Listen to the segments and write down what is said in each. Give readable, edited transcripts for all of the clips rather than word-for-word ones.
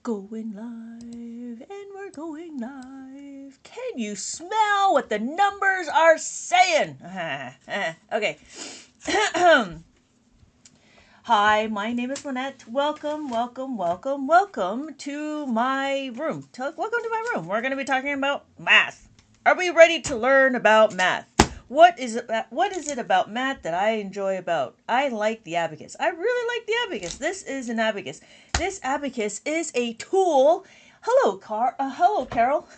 Going live, and we're going live. Can you smell what the numbers are saying? Okay. Hi, my name is Lynette. Welcome to my room. Welcome to my room. We're going to be talking about math. Are we ready to learn about math? What is it about math that I enjoy about? I like the abacus. I really like the abacus. This is an abacus. This abacus is a tool. Hello, Carol.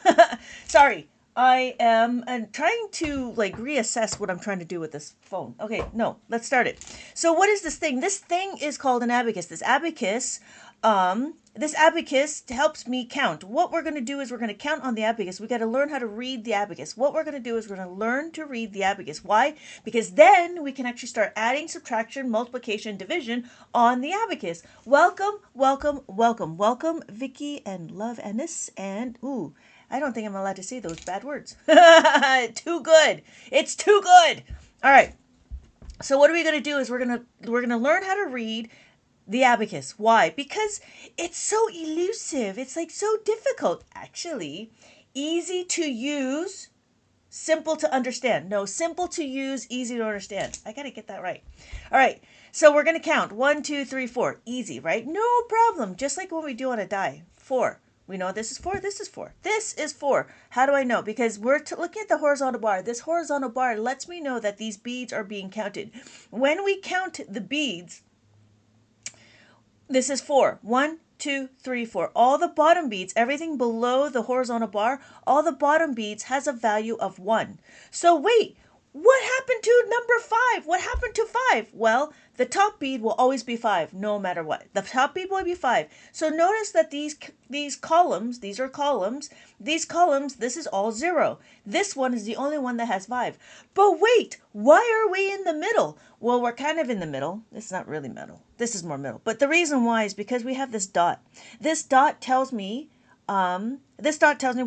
Sorry. I am trying to reassess what I'm trying to do with this phone. Okay, no, let's start it. So what is this thing? This thing is called an abacus. This abacus helps me count. What we're going to do is we're going to count on the abacus. We got to learn how to read the abacus. What we're going to do is we're going to learn to read the abacus. Why? Because then we can actually start adding, subtraction, multiplication, division on the abacus. Welcome, Vicky and Love Ennis and I don't think I'm allowed to say those bad words. Too good. It's too good. All right. So what are we going to do is we're going to learn how to read the abacus. Why? Because it's so elusive. It's so difficult. Actually, easy to use, simple to understand. No, simple to use, easy to understand. I got to get that right. All right. So we're going to count 1, 2, 3, 4. Easy, right? No problem. Just like when we do on a die. 4. We know this is 4, this is 4. This is 4. How do I know? Because we're looking at the horizontal bar. This horizontal bar lets me know that these beads are being counted. When we count the beads, this is 4. 1, 2, 3, 4. All the bottom beads, everything below the horizontal bar, all the bottom beads has a value of 1. So wait, what happened to number 5? What happened to 5? Well, the top bead will always be 5, no matter what. The top bead will be 5. So notice that these columns, these are columns. These columns, this is all 0. This one is the only one that has 5. But wait, why are we in the middle? Well, we're kind of in the middle. It's not really middle. This is more middle. But the reason why is because we have this dot. This dot tells me where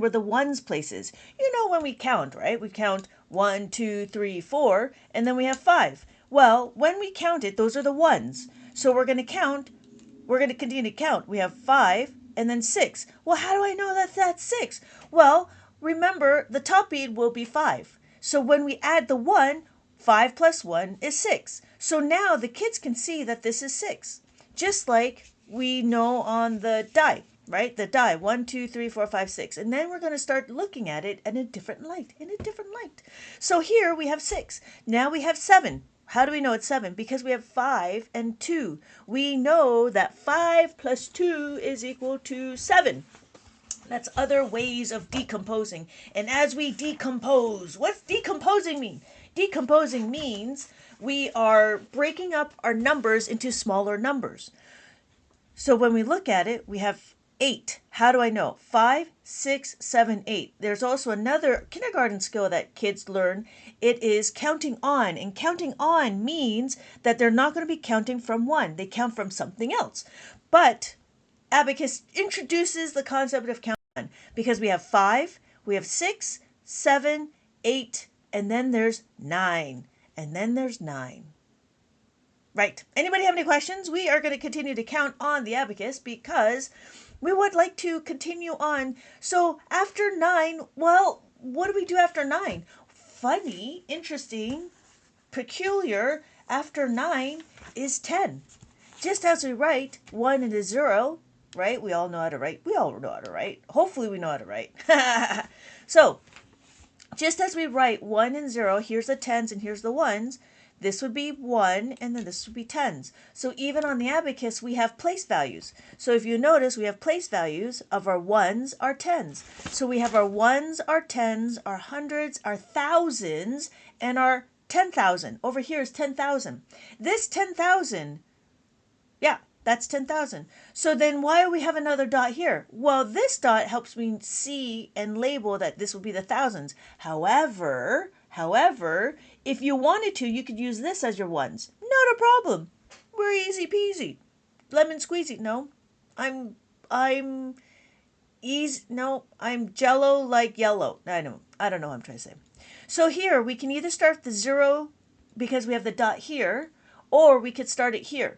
the ones places. You know when we count, right? We count 1, 2, 3, 4, and then we have 5. Well, when we count it, those are the ones. So we're going to continue to count. We have 5 and then 6. Well, how do I know that that's 6? Well, remember the top bead will be 5. So when we add the 1, 5 plus 1 is 6. So now the kids can see that this is 6. Just like we know on the die. Right? The die, 1, 2, 3, 4, 5, 6. And then we're going to start looking at it in a different light, So here we have 6. Now we have 7. How do we know it's 7? Because we have 5 and 2. We know that 5 plus 2 is equal to 7. That's other ways of decomposing. And as we decompose, what's decomposing mean? Decomposing means we are breaking up our numbers into smaller numbers. So when we look at it, we have 8. How do I know? 5, 6, 7, 8. There's also another kindergarten skill that kids learn. It is counting on. And counting on means that they're not going to be counting from 1. They count from something else. But Abacus introduces the concept of counting on because we have 5, we have 6, 7, 8, and then there's 9. And then there's 9. Right. Anybody have any questions? We are going to continue to count on the abacus because we would like to continue on. So after 9, well, what do we do after 9? Funny, interesting, peculiar, after 9 is 10. Just as we write 1 and a 0, right? We all know how to write. Hopefully we know how to write. So just as we write 1 and 0, here's the 10s and here's the 1s. This would be 1, and then this would be 10s. So even on the abacus, we have place values. So if you notice, we have place values of our 1s, our 10s. So we have our 1s, our 10s, our hundreds, our thousands, and our 10,000. Over here is 10,000. This 10,000, yeah, that's 10,000. So then why do we have another dot here? Well, this dot helps me see and label that this will be the thousands. However, if you wanted to, you could use this as your ones. Not a problem. We're easy peasy. Lemon squeezy. No, I'm jello like yellow. I don't know what I'm trying to say. So here we can either start the 0 because we have the dot here, or we could start it here.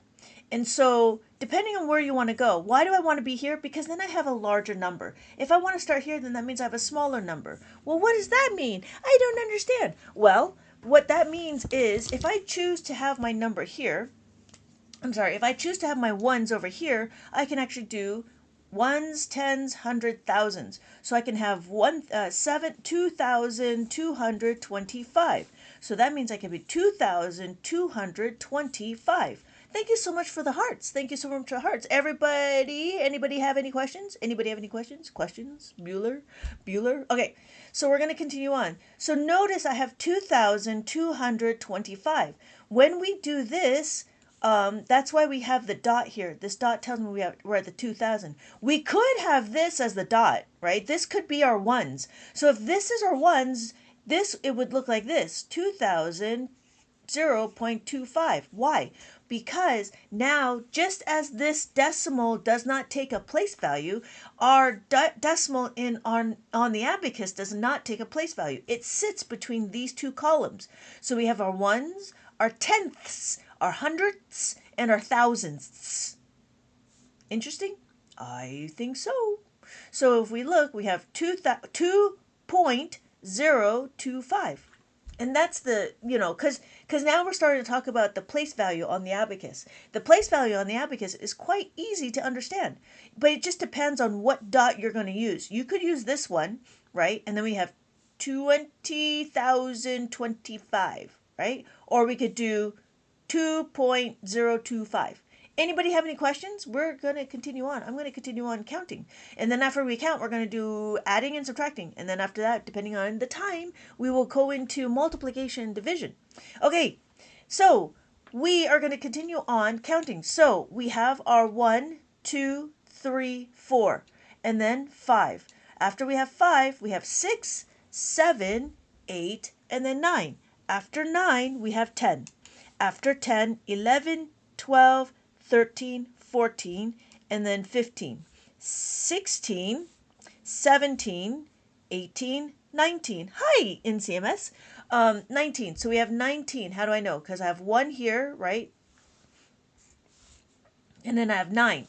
And so, depending on where you want to go, why do I want to be here? Because then I have a larger number. If I want to start here, then that means I have a smaller number. Well, what does that mean? I don't understand. Well, what that means is if I choose to have my number here, if I choose to have my ones over here, I can actually do ones, tens, hundred, thousands. So I can have 2,225. So that means I can be 2,225. Thank you so much for the hearts. Thank you so much for the hearts. Anybody have any questions? Anybody have any questions? Questions? Bueller? Okay, so we're going to continue on. So notice I have 2,225. When we do this, that's why we have the dot here. This dot tells me we're at the 2,000. We could have this as the dot, right? This could be our ones. So if this is our ones, it would look like this, 2,000, 0.25. Why? Because now, just as this decimal does not take a place value, our decimal on the abacus does not take a place value. It sits between these two columns. So we have our ones, our tenths, our hundredths, and our thousandths. Interesting? I think so. So if we look, we have 2.025. And that's the, because now we're starting to talk about the place value on the abacus. The place value on the abacus is quite easy to understand, but it just depends on what dot you're going to use. You could use this one, right? And then we have 20,025, right? Or we could do 2.025. Anybody have any questions? We're going to continue on. I'm going to continue on counting. And then after we count, we're going to do adding and subtracting. And then after that, depending on the time, we will go into multiplication and division. Okay, so we are going to continue on counting. So we have our 1, 2, 3, 4, and then 5. After we have 5, we have 6, 7, 8, and then 9. After 9, we have 10. After 10, 11, 12, 13, 14, and then 15, 16, 17, 18, 19. Hi, NCMS. 19. So we have 19. How do I know? Because I have 1 here, right? And then I have 9.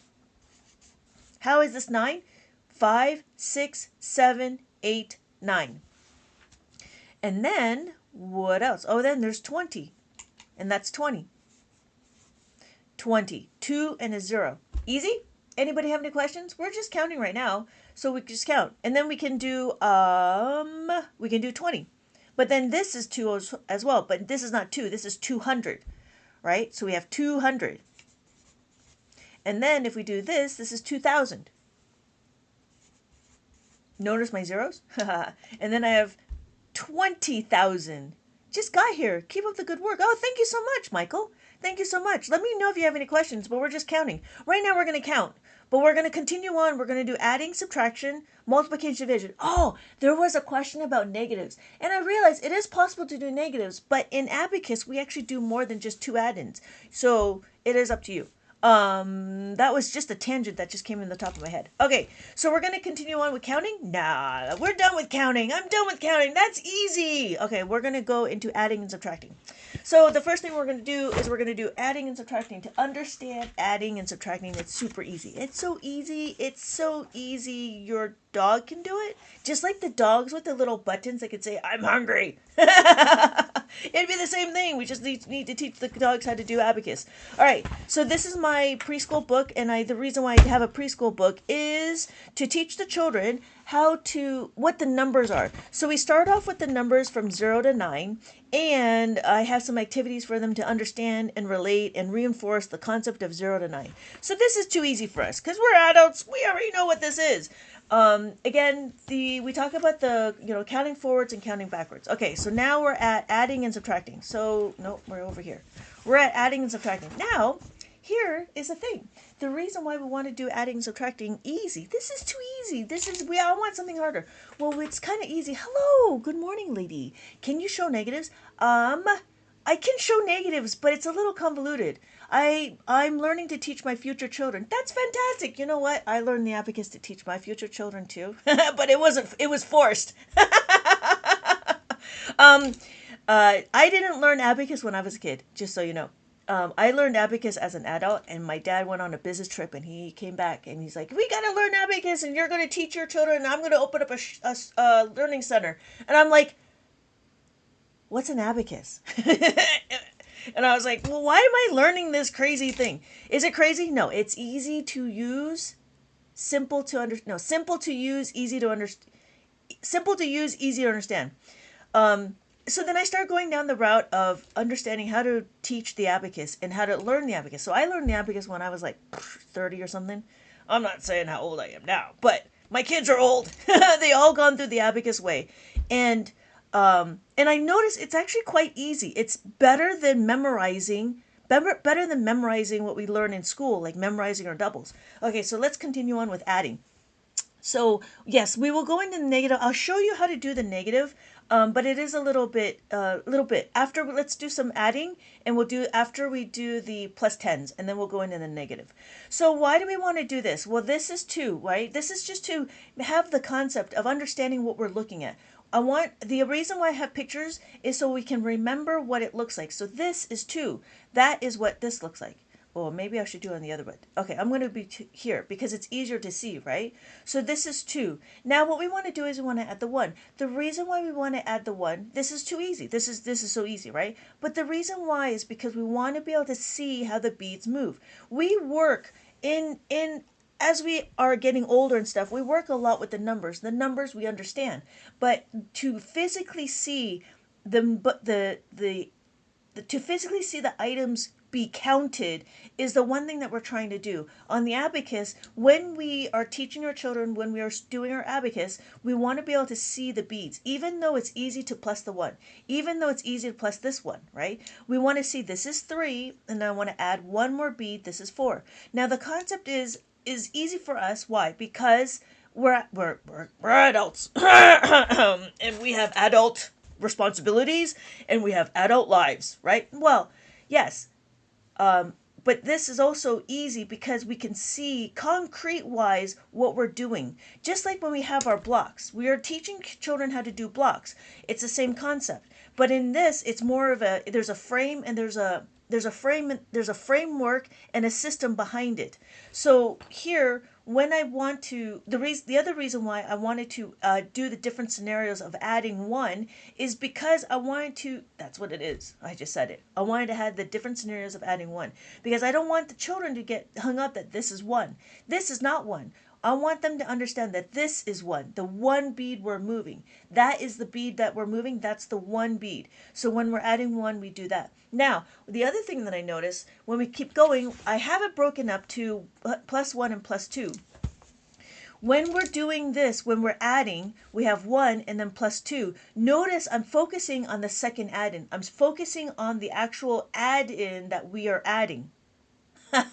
How is this 9? 5, 6, 7, 8, 9. And then, what else? Oh, then there's 20. And that's 20. 20. 2 and a 0. Easy? Anybody have any questions? We're just counting right now, so we just count. And then we can do 20. But then this is 2 as well, but this is not 2, this is 200, right? So we have 200. And then if we do this is 2,000. Notice my zeros? And then I have 20,000. Just got here. Keep up the good work. Oh, thank you so much, Michael. Thank you so much. Let me know if you have any questions, but we're just counting. Right now we're going to count, but we're going to continue on. We're going to do adding, subtraction, multiplication, division. Oh, there was a question about negatives, and I realized it is possible to do negatives, but in Abacus, we actually do more than just 2 add-ins. So it is up to you. That was just a tangent that just came in the top of my head. Okay, so we're going to continue on with counting? Nah, we're done with counting. I'm done with counting. That's easy. Okay, we're going to go into adding and subtracting. So the first thing we're going to do is we're going to do adding and subtracting. To understand adding and subtracting, it's super easy. It's so easy. It's so easy. Your dog can do it. Just like the dogs with the little buttons that can say, I'm hungry. It'd be the same thing. We just need to teach the dogs how to do abacus. All right, so this is my preschool book, and the reason why I have a preschool book is to teach the children what the numbers are. So we start off with the numbers from 0 to 9, and I have some activities for them to understand and relate and reinforce the concept of 0 to 9. So this is too easy for us because we're adults. We already know what this is. Again, we talk about the, counting forwards and counting backwards. Okay, so now we're at adding and subtracting. So, no, we're over here. We're at adding and subtracting. Now, here is the thing. The reason why we want to do adding and subtracting easy. This is too easy. I want something harder. Well, it's kind of easy. Hello, good morning, lady. Can you show negatives? I can show negatives, but it's a little convoluted. I'm learning to teach my future children. That's fantastic. You know what? I learned the abacus to teach my future children too, but it was forced. I didn't learn abacus when I was a kid, just so you know. I learned abacus as an adult, and my dad went on a business trip, and he came back, and he's like, "We gotta learn abacus, and you're gonna teach your children, and I'm gonna open up a learning center." And I'm like, "What's an abacus?" And I was like, "Well, why am I learning this crazy thing? Is it crazy? No, it's easy to use, simple to under no simple to use, easy to understand, simple to use, easy to understand." So then I started going down the route of understanding how to teach the abacus and how to learn the abacus. So I learned the abacus when I was like 30 or something. I'm not saying how old I am now, but my kids are old. They all gone through the abacus way. And and I noticed it's actually quite easy. It's better than memorizing what we learn in school, like memorizing our doubles. Okay, so let's continue on with adding. So yes, we will go into the negative. I'll show you how to do the negative, but it is a little bit. After let's do some adding, and we'll do after we do the plus tens, and then we'll go into the negative. So why do we want to do this? Well, this is to right. This is just to have the concept of understanding what we're looking at. I want the reason why I have pictures is so we can remember what it looks like. So this is two. That is what this looks like. Or maybe I should do it on the other one. Okay, I'm going to be here because it's easier to see, right? So this is 2. Now what we want to do is we want to add the 1. The reason why we want to add the 1, this is too easy. This is so easy, right? But the reason why is because we want to be able to see how the beads move. We work in as we are getting older and stuff, we work a lot with the numbers. The numbers we understand, but to physically see the to physically see the items be counted is the one thing that we're trying to do. On the abacus, when we are teaching our children, when we are doing our abacus, we want to be able to see the beads, even though it's easy to plus the 1, even though it's easy to plus this one, right? We want to see this is 3, and I want to add one more bead, this is 4. Now the concept is easy for us. Why? Because we're adults and we have adult responsibilities and we have adult lives, right? Well, yes, but this is also easy because we can see concrete wise what we're doing. Just like when we have our blocks, we are teaching children how to do blocks. It's the same concept, but in this, it's more of there's a frame and there's a framework and a system behind it. So here, when I want to, the other reason why I wanted to do the different scenarios of adding 1 is because I wanted to, that's what it is, I just said it. I wanted to have the different scenarios of adding 1 because I don't want the children to get hung up that this is 1. This is not 1. I want them to understand that this is 1, the 1 bead we're moving. That is the bead that we're moving, that's the 1 bead. So when we're adding 1, we do that. Now, the other thing that I notice, when we keep going, I have it broken up to plus 1 and plus 2. When we're doing this, when we're adding, we have 1 and then plus 2. Notice I'm focusing on the second add-in. I'm focusing on the actual add-in that we are adding.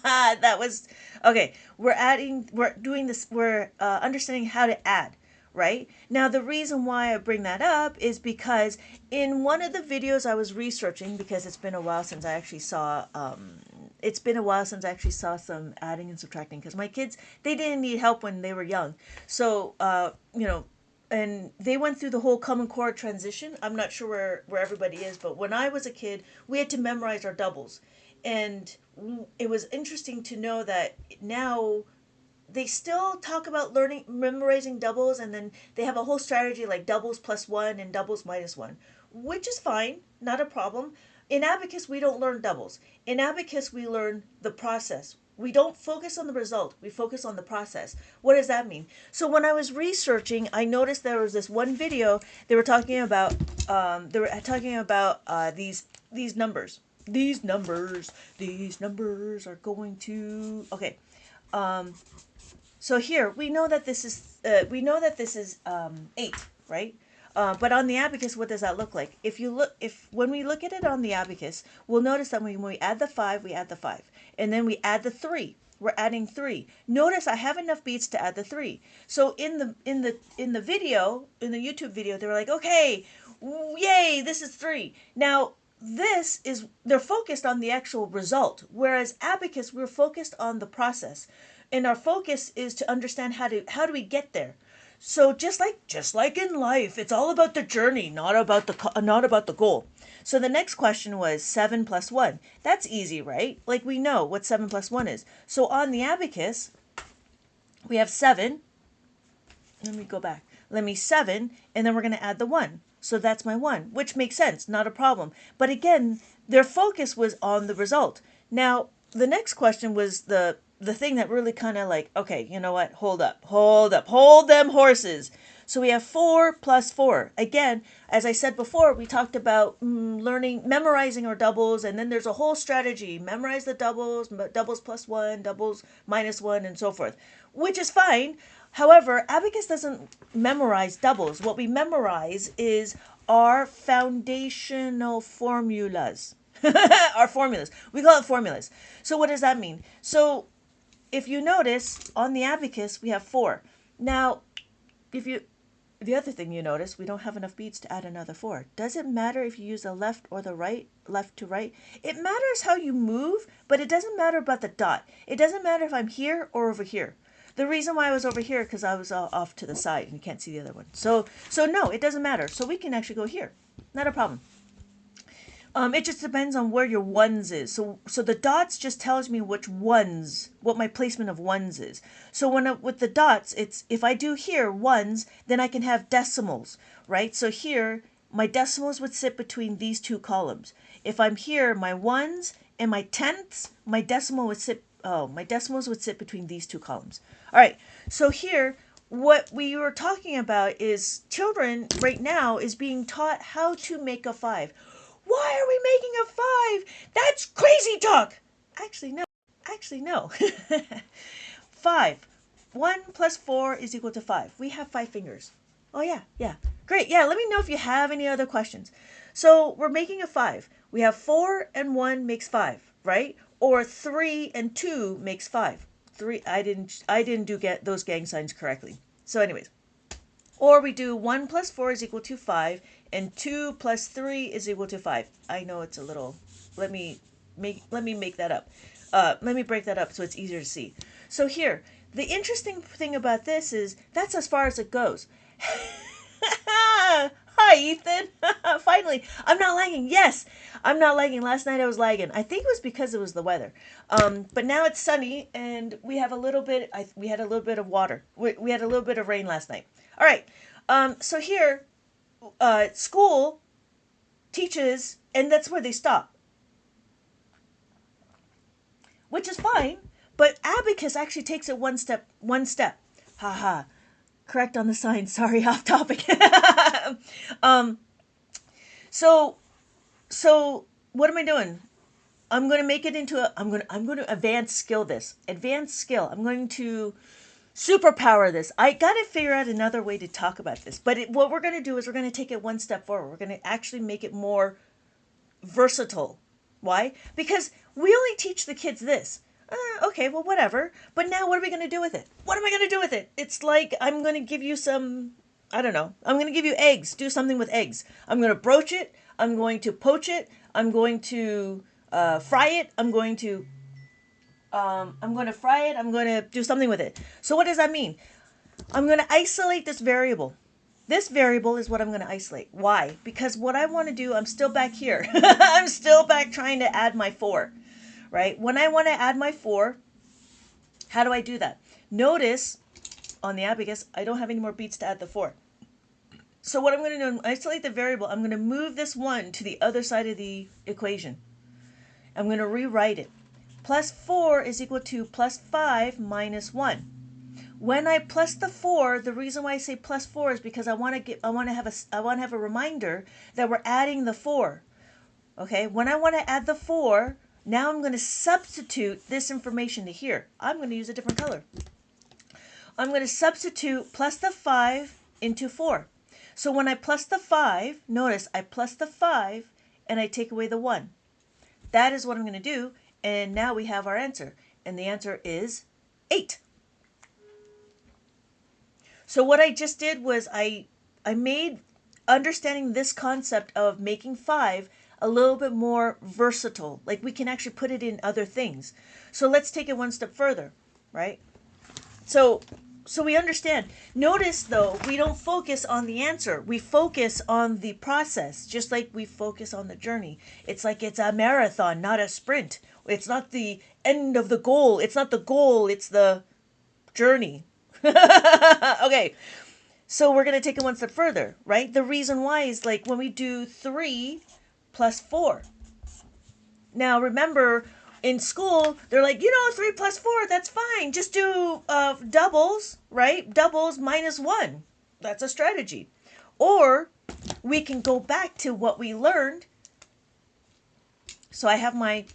That was okay. We're doing this, we're understanding how to add, right? Now, the reason why I bring that up is because in one of the videos I was researching, because it's been a while since I actually saw some adding and subtracting, because my kids, they didn't need help when they were young. So, and they went through the whole Common Core transition. I'm not sure where everybody is, but when I was a kid, we had to memorize our doubles. And it was interesting to know that now they still talk about memorizing doubles, and then they have a whole strategy like doubles plus 1 and doubles minus 1, which is fine, not a problem. In abacus, we don't learn doubles. In abacus, we learn the process. We don't focus on the result. We focus on the process. What does that mean? So when I was researching, I noticed there was this one video they were talking about. These numbers. These numbers are going to okay. So here we know that this is 8, right? But on the abacus, what does that look like? When we look at it on the abacus, we'll notice that when we add the 5, we add the 5, and then we add the 3. We're adding 3. Notice I have enough beads to add the 3. So in the video, in the YouTube video, they were like, okay, yay, this is 3. Now they're focused on the actual result, whereas abacus, we're focused on the process, and our focus is to understand how do we get there. So just like in life, it's all about the journey, not about the goal. So the next question was 7 plus 1. That's easy, right? Like we know what 7 plus 1 is. So on the abacus, we have 7. Let me go back. Let me 7, and then we're going to add the 1. So that's my 1, which makes sense, not a problem. But again, their focus was on the result. Now, the next question was the thing that really kind of like, okay, you know what? Hold up. Hold them horses. So we have 4 plus 4. Again, as I said before, we talked about memorizing our doubles, and then there's a whole strategy. Memorize the doubles, doubles plus 1, doubles minus 1, and so forth, which is fine. However, Abacus doesn't memorize doubles. What we memorize is our foundational formulas. Our formulas. We call it formulas. So what does that mean? So if you notice, on the abacus, we have 4. Now, the other thing you notice, we don't have enough beads to add another 4. Does it matter if you use the left or the right, left to right? It matters how you move, but it doesn't matter about the dot. It doesn't matter if I'm here or over here. The reason why I was over here, because I was off to the side and you can't see the other one. So no, it doesn't matter. So we can actually go here. Not a problem. It just depends on where your ones is. So the dots just tells me which ones, what my placement of ones is. So with the dots, it's if I do here ones, then I can have decimals, right? So here, my decimals would sit between these two columns. If I'm here, my ones and my tenths, my decimals would sit between these two columns. All right, so here, what we were talking about is children right now is being taught how to make a 5. Why are we making a 5? That's crazy talk. Actually, no. 5. 1 plus 4 is equal to 5. We have 5 fingers. Oh, yeah. Great. Yeah, let me know if you have any other questions. So we're making a 5. We have 4 and 1 makes 5, right? Or 3 and 2 makes 5. 3. I didn't get those gang signs correctly. So anyways. Or we do 1 plus 4 is equal to 5, and 2 plus 3 is equal to 5. I know it's a little, let me make that up. Let me break that up so it's easier to see. So here, the interesting thing about this is that's as far as it goes. Hi, Ethan. Finally, I'm not lagging. Yes, I'm not lagging. Last night I was lagging. I think it was because it was the weather. But now it's sunny and we have a little bit. We had a little bit of water. We had a little bit of rain last night. All right. So here, school teaches, and that's where they stop, which is fine. But Abacus actually takes it one step. Haha. Correct on the sign. Sorry, off topic. So what am I doing? I'm going to make it into a. I'm going to advanced skill this. Advanced skill. I'm going to superpower this. I got to figure out another way to talk about this. But what we're going to do is we're going to take it one step forward. We're going to actually make it more versatile. Why? Because we only teach the kids this. Okay, well, whatever. But now what are we going to do with it? What am I going to do with it? It's like I'm going to give you some, I don't know. I'm going to give you eggs. Do something with eggs. I'm going to broach it. I'm going to poach it. I'm going to fry it. I'm going to fry it. I'm going to do something with it. So what does that mean? I'm going to isolate this variable. This variable is what I'm going to isolate. Why? Because what I want to do, I'm still back here. I'm still back trying to add my 4. Right? When I want to add my 4, how do I do that? Notice on the abacus, I don't have any more beats to add the 4. So what I'm going to do, isolate the variable. I'm going to move this 1 to the other side of the equation. I'm going to rewrite it. Plus 4 is equal to plus 5 minus 1. When I plus the 4, the reason why I say plus 4 is because I want to have a reminder that we're adding the 4. Okay? When I want to add the 4, now I'm going to substitute this information to here. I'm going to use a different color. I'm going to substitute plus the 5 into 4. So when I plus the 5, notice I plus the 5 and I take away the 1. That is what I'm going to do. And now we have our answer. And the answer is 8. So what I just did was I made understanding this concept of making 5 a little bit more versatile. Like we can actually put it in other things. So let's take it one step further, right? So So we understand. Notice though, we don't focus on the answer. We focus on the process, just like we focus on the journey. It's like it's a marathon, not a sprint. It's not the end of the goal. It's not the goal, it's the journey. Okay. So we're going to take it one step further, right? The reason why is like when we do 3 plus 4. Now remember, in school, they're like, 3 plus 4, that's fine. Just do doubles, right? Doubles minus 1. That's a strategy. Or we can go back to what we learned. So I have my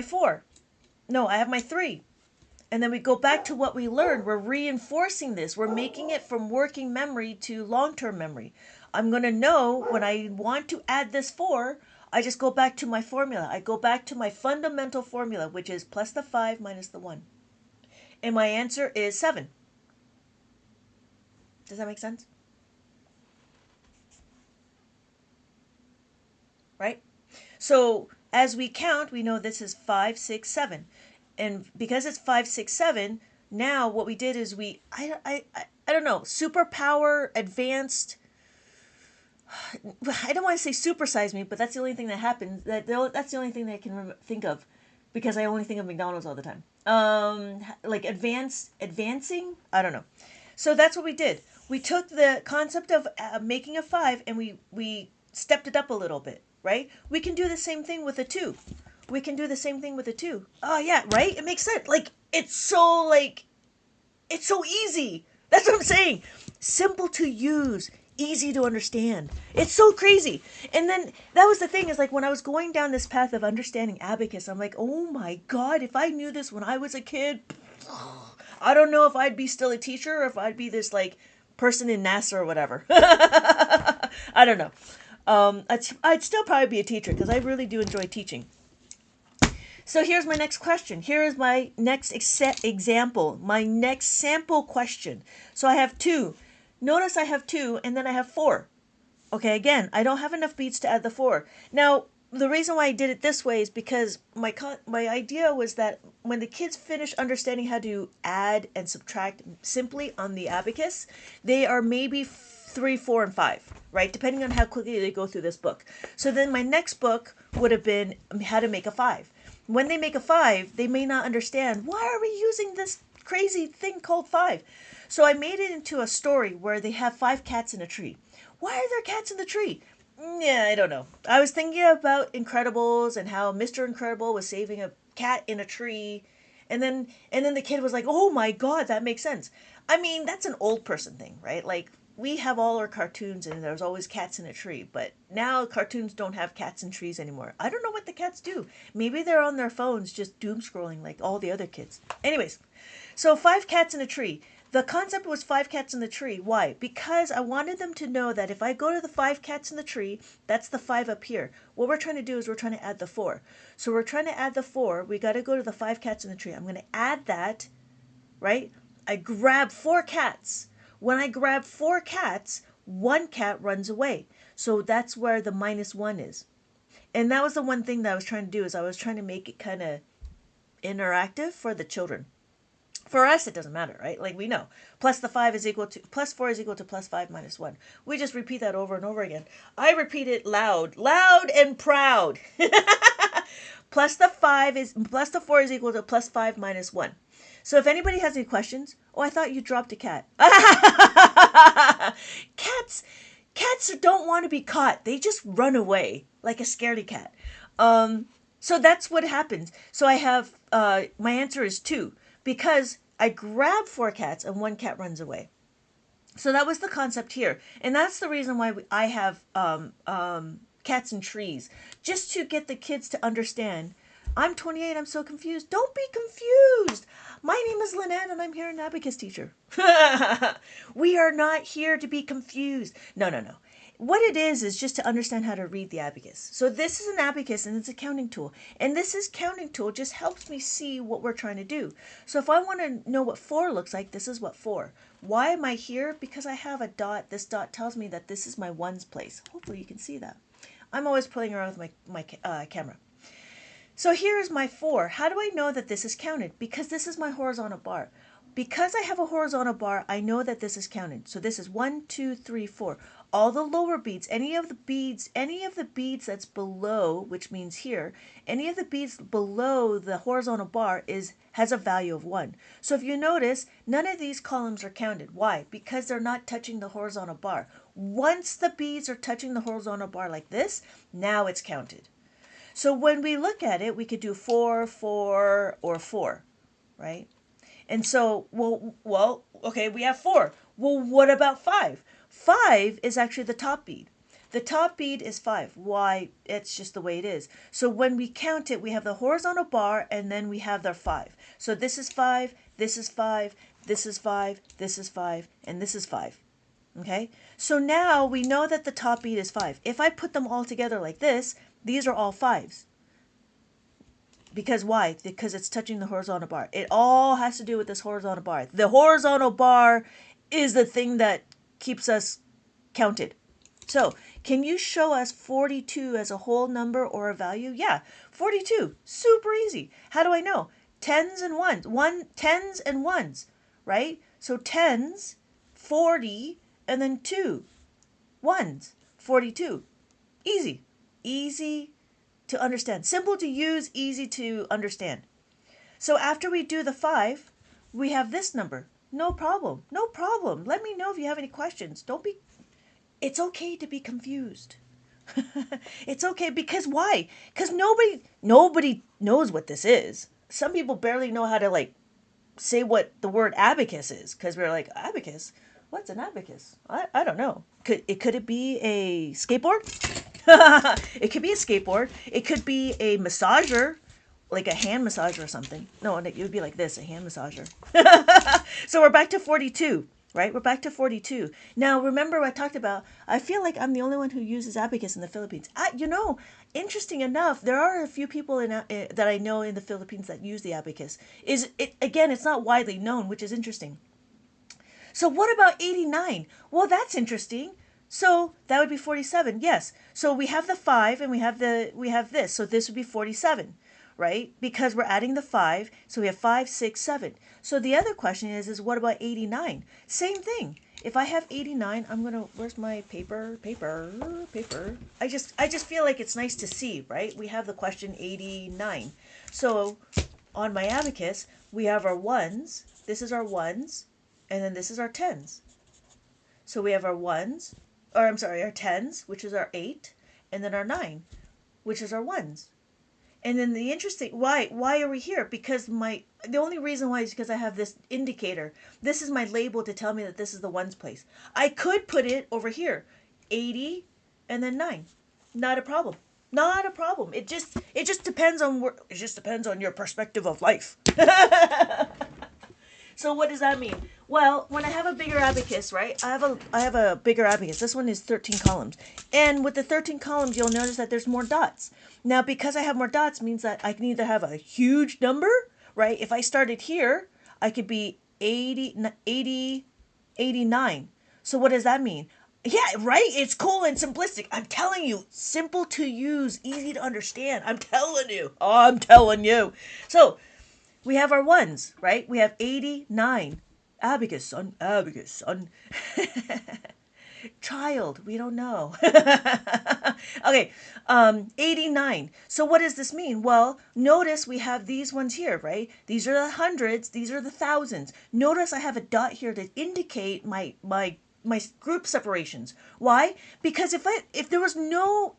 4. No, I have my 3. And then we go back to what we learned. We're reinforcing this. We're making it from working memory to long-term memory. I'm going to know when I want to add this 4, I just go back to my formula. I go back to my fundamental formula, which is plus the 5 minus the 1. And my answer is 7. Does that make sense? Right? So as we count, we know this is 5, 6, 7. And because it's 5, 6, 7, now what we did is I don't know, superpower, advanced. I don't want to say supersize me, but that's the only thing that happens. That's the only thing that I can think of, because I only think of McDonald's all the time. Like advancing. I don't know. So that's what we did. We took the concept of making a 5 and we stepped it up a little bit, right? We can do the same thing with a 2. We can do the same thing with a 2. Oh yeah, right? It makes sense. It's so easy. That's what I'm saying. Simple to use, easy to understand. It's so crazy. And then that was the thing, is like when I was going down this path of understanding abacus, I'm like, oh my God, if I knew this when I was a kid, I don't know if I'd be still a teacher or if I'd be this like person in NASA or whatever. I don't know. I'd still probably be a teacher because I really do enjoy teaching. So here's my next question. Here is my next example, my next sample question. So I have 2. Notice I have 2 and then I have 4. Okay, again, I don't have enough beats to add the 4. Now, the reason why I did it this way is because my idea was that when the kids finish understanding how to add and subtract simply on the abacus, they are maybe 3, 4, and 5, right? Depending on how quickly they go through this book. So then my next book would have been how to make a 5. When they make a 5, they may not understand, why are we using this crazy thing called 5? So I made it into a story where they have 5 cats in a tree. Why are there cats in the tree? Yeah, I don't know. I was thinking about Incredibles and how Mr. Incredible was saving a cat in a tree. And then the kid was like, oh my God, that makes sense. I mean, that's an old person thing, right? Like, we have all our cartoons and there's always cats in a tree, but now cartoons don't have cats in trees anymore. I don't know what the cats do. Maybe they're on their phones just doom scrolling like all the other kids. Anyways, so 5 cats in a tree. The concept was 5 cats in the tree. Why? Because I wanted them to know that if I go to the 5 cats in the tree, that's the 5 up here. What we're trying to do is we're trying to add the 4. So we're trying to add the 4. We got to go to the 5 cats in the tree. I'm going to add that, right? I grab 4 cats. When I grab 4 cats, 1 cat runs away. So that's where the minus 1 is. And that was the one thing that I was trying to do, is I was trying to make it kind of interactive for the children. For us, it doesn't matter, right? Like we know. Plus 4 is equal to plus 5 minus 1. We just repeat that over and over again. I repeat it loud and proud. Plus the 4 is equal to plus 5 minus 1. So if anybody has any questions, I thought you dropped a cat. Cats don't want to be caught. They just run away like a scaredy cat. So that's what happens. So I have, my answer is 2, because I grab 4 cats and 1 cat runs away. So that was the concept here. And that's the reason why I have cats and trees, just to get the kids to understand. I'm 28, I'm so confused. Don't be confused. My name is Lynette and I'm here an abacus teacher. We are not here to be confused. No. What it is just to understand how to read the abacus. So this is an abacus and it's a counting tool. And this counting tool just helps me see what we're trying to do. So if I want to know what 4 looks like, this is what 4. Why am I here? Because I have a dot. This dot tells me that this is my 1's place. Hopefully you can see that. I'm always playing around with my camera. So here is my 4. How do I know that this is counted? Because this is my horizontal bar. because I have a horizontal bar, I know that this is counted. So this is 1, 2, 3, 4. All the lower beads, any of the beads that's below, which means here, any of the beads below the horizontal bar has a value of 1. So if you notice, none of these columns are counted. Why? Because they're not touching the horizontal bar. Once the beads are touching the horizontal bar like this, now it's counted. So when we look at it, we could do 4, 4, or 4, right? And so, okay, we have 4. Well, what about 5? 5 is actually the top bead. The top bead is 5. Why? It's just the way it is. So when we count it, we have the horizontal bar and then we have the 5. So this is 5, this is 5, this is 5, this is 5, and this is 5. Okay? So now we know that the top bead is 5. If I put them all together like this, these are all 5s. Because why? Because it's touching the horizontal bar. It all has to do with this horizontal bar. The horizontal bar is the thing that keeps us counted. So, can you show us 42 as a whole number or a value? Yeah, 42. Super easy. How do I know? Tens and ones. Tens and ones, right? So tens, 40, and then 2. Ones, 42. Easy. Easy to understand. Simple to use, easy to understand. So after we do the 5, we have this number. No problem. No problem. Let me know if you have any questions. It's okay to be confused. It's okay because why? Because nobody knows what this is. Some people barely know how to say what the word abacus is because we're like, abacus? What's an abacus? I don't know. Could it be a skateboard? It could be a skateboard. It could be a massager, like a hand massager or something. No, it would be like this, a hand massager. So we're back to 42, right? We're back to 42. Now, remember I talked about, I feel like I'm the only one who uses abacus in the Philippines. Interesting enough, there are a few people that I know in the Philippines that use the abacus. It's not widely known, which is interesting. So what about 89? Well, that's interesting. So that would be 47. Yes. So we have the 5 and we have this. So this would be 47, right? Because we're adding the 5. So we have 5, 6, 7. So the other question is what about 89? Same thing. If I have 89, where's my paper? I just feel like it's nice to see, right? We have the question 89. So on my abacus, we have our ones. This is our ones. And then this is our tens. So we have our our tens, which is our 8, and then our 9, which is our ones. And then why are we here? Because the only reason why is because I have this indicator. This is my label to tell me that this is the ones place. I could put it over here, 80, and then 9. Not a problem. Not a problem. It just depends on your perspective of life. So what does that mean? Well, when I have a bigger abacus, right? I have a bigger abacus. This one is 13 columns. And with the 13 columns, you'll notice that there's more dots. Now, because I have more dots means that I can either have a huge number, right? If I started here, I could be 80, 89. So what does that mean? Yeah, right? It's cool and simplistic. I'm telling you, simple to use, easy to understand. I'm telling you. So we have our ones, right? We have 89. Abacus, son. Child, we don't know. Okay, 89. So what does this mean? Well, notice we have these ones here, right? These are the hundreds, these are the thousands. Notice I have a dot here to indicate my group separations. Why? Because if there was no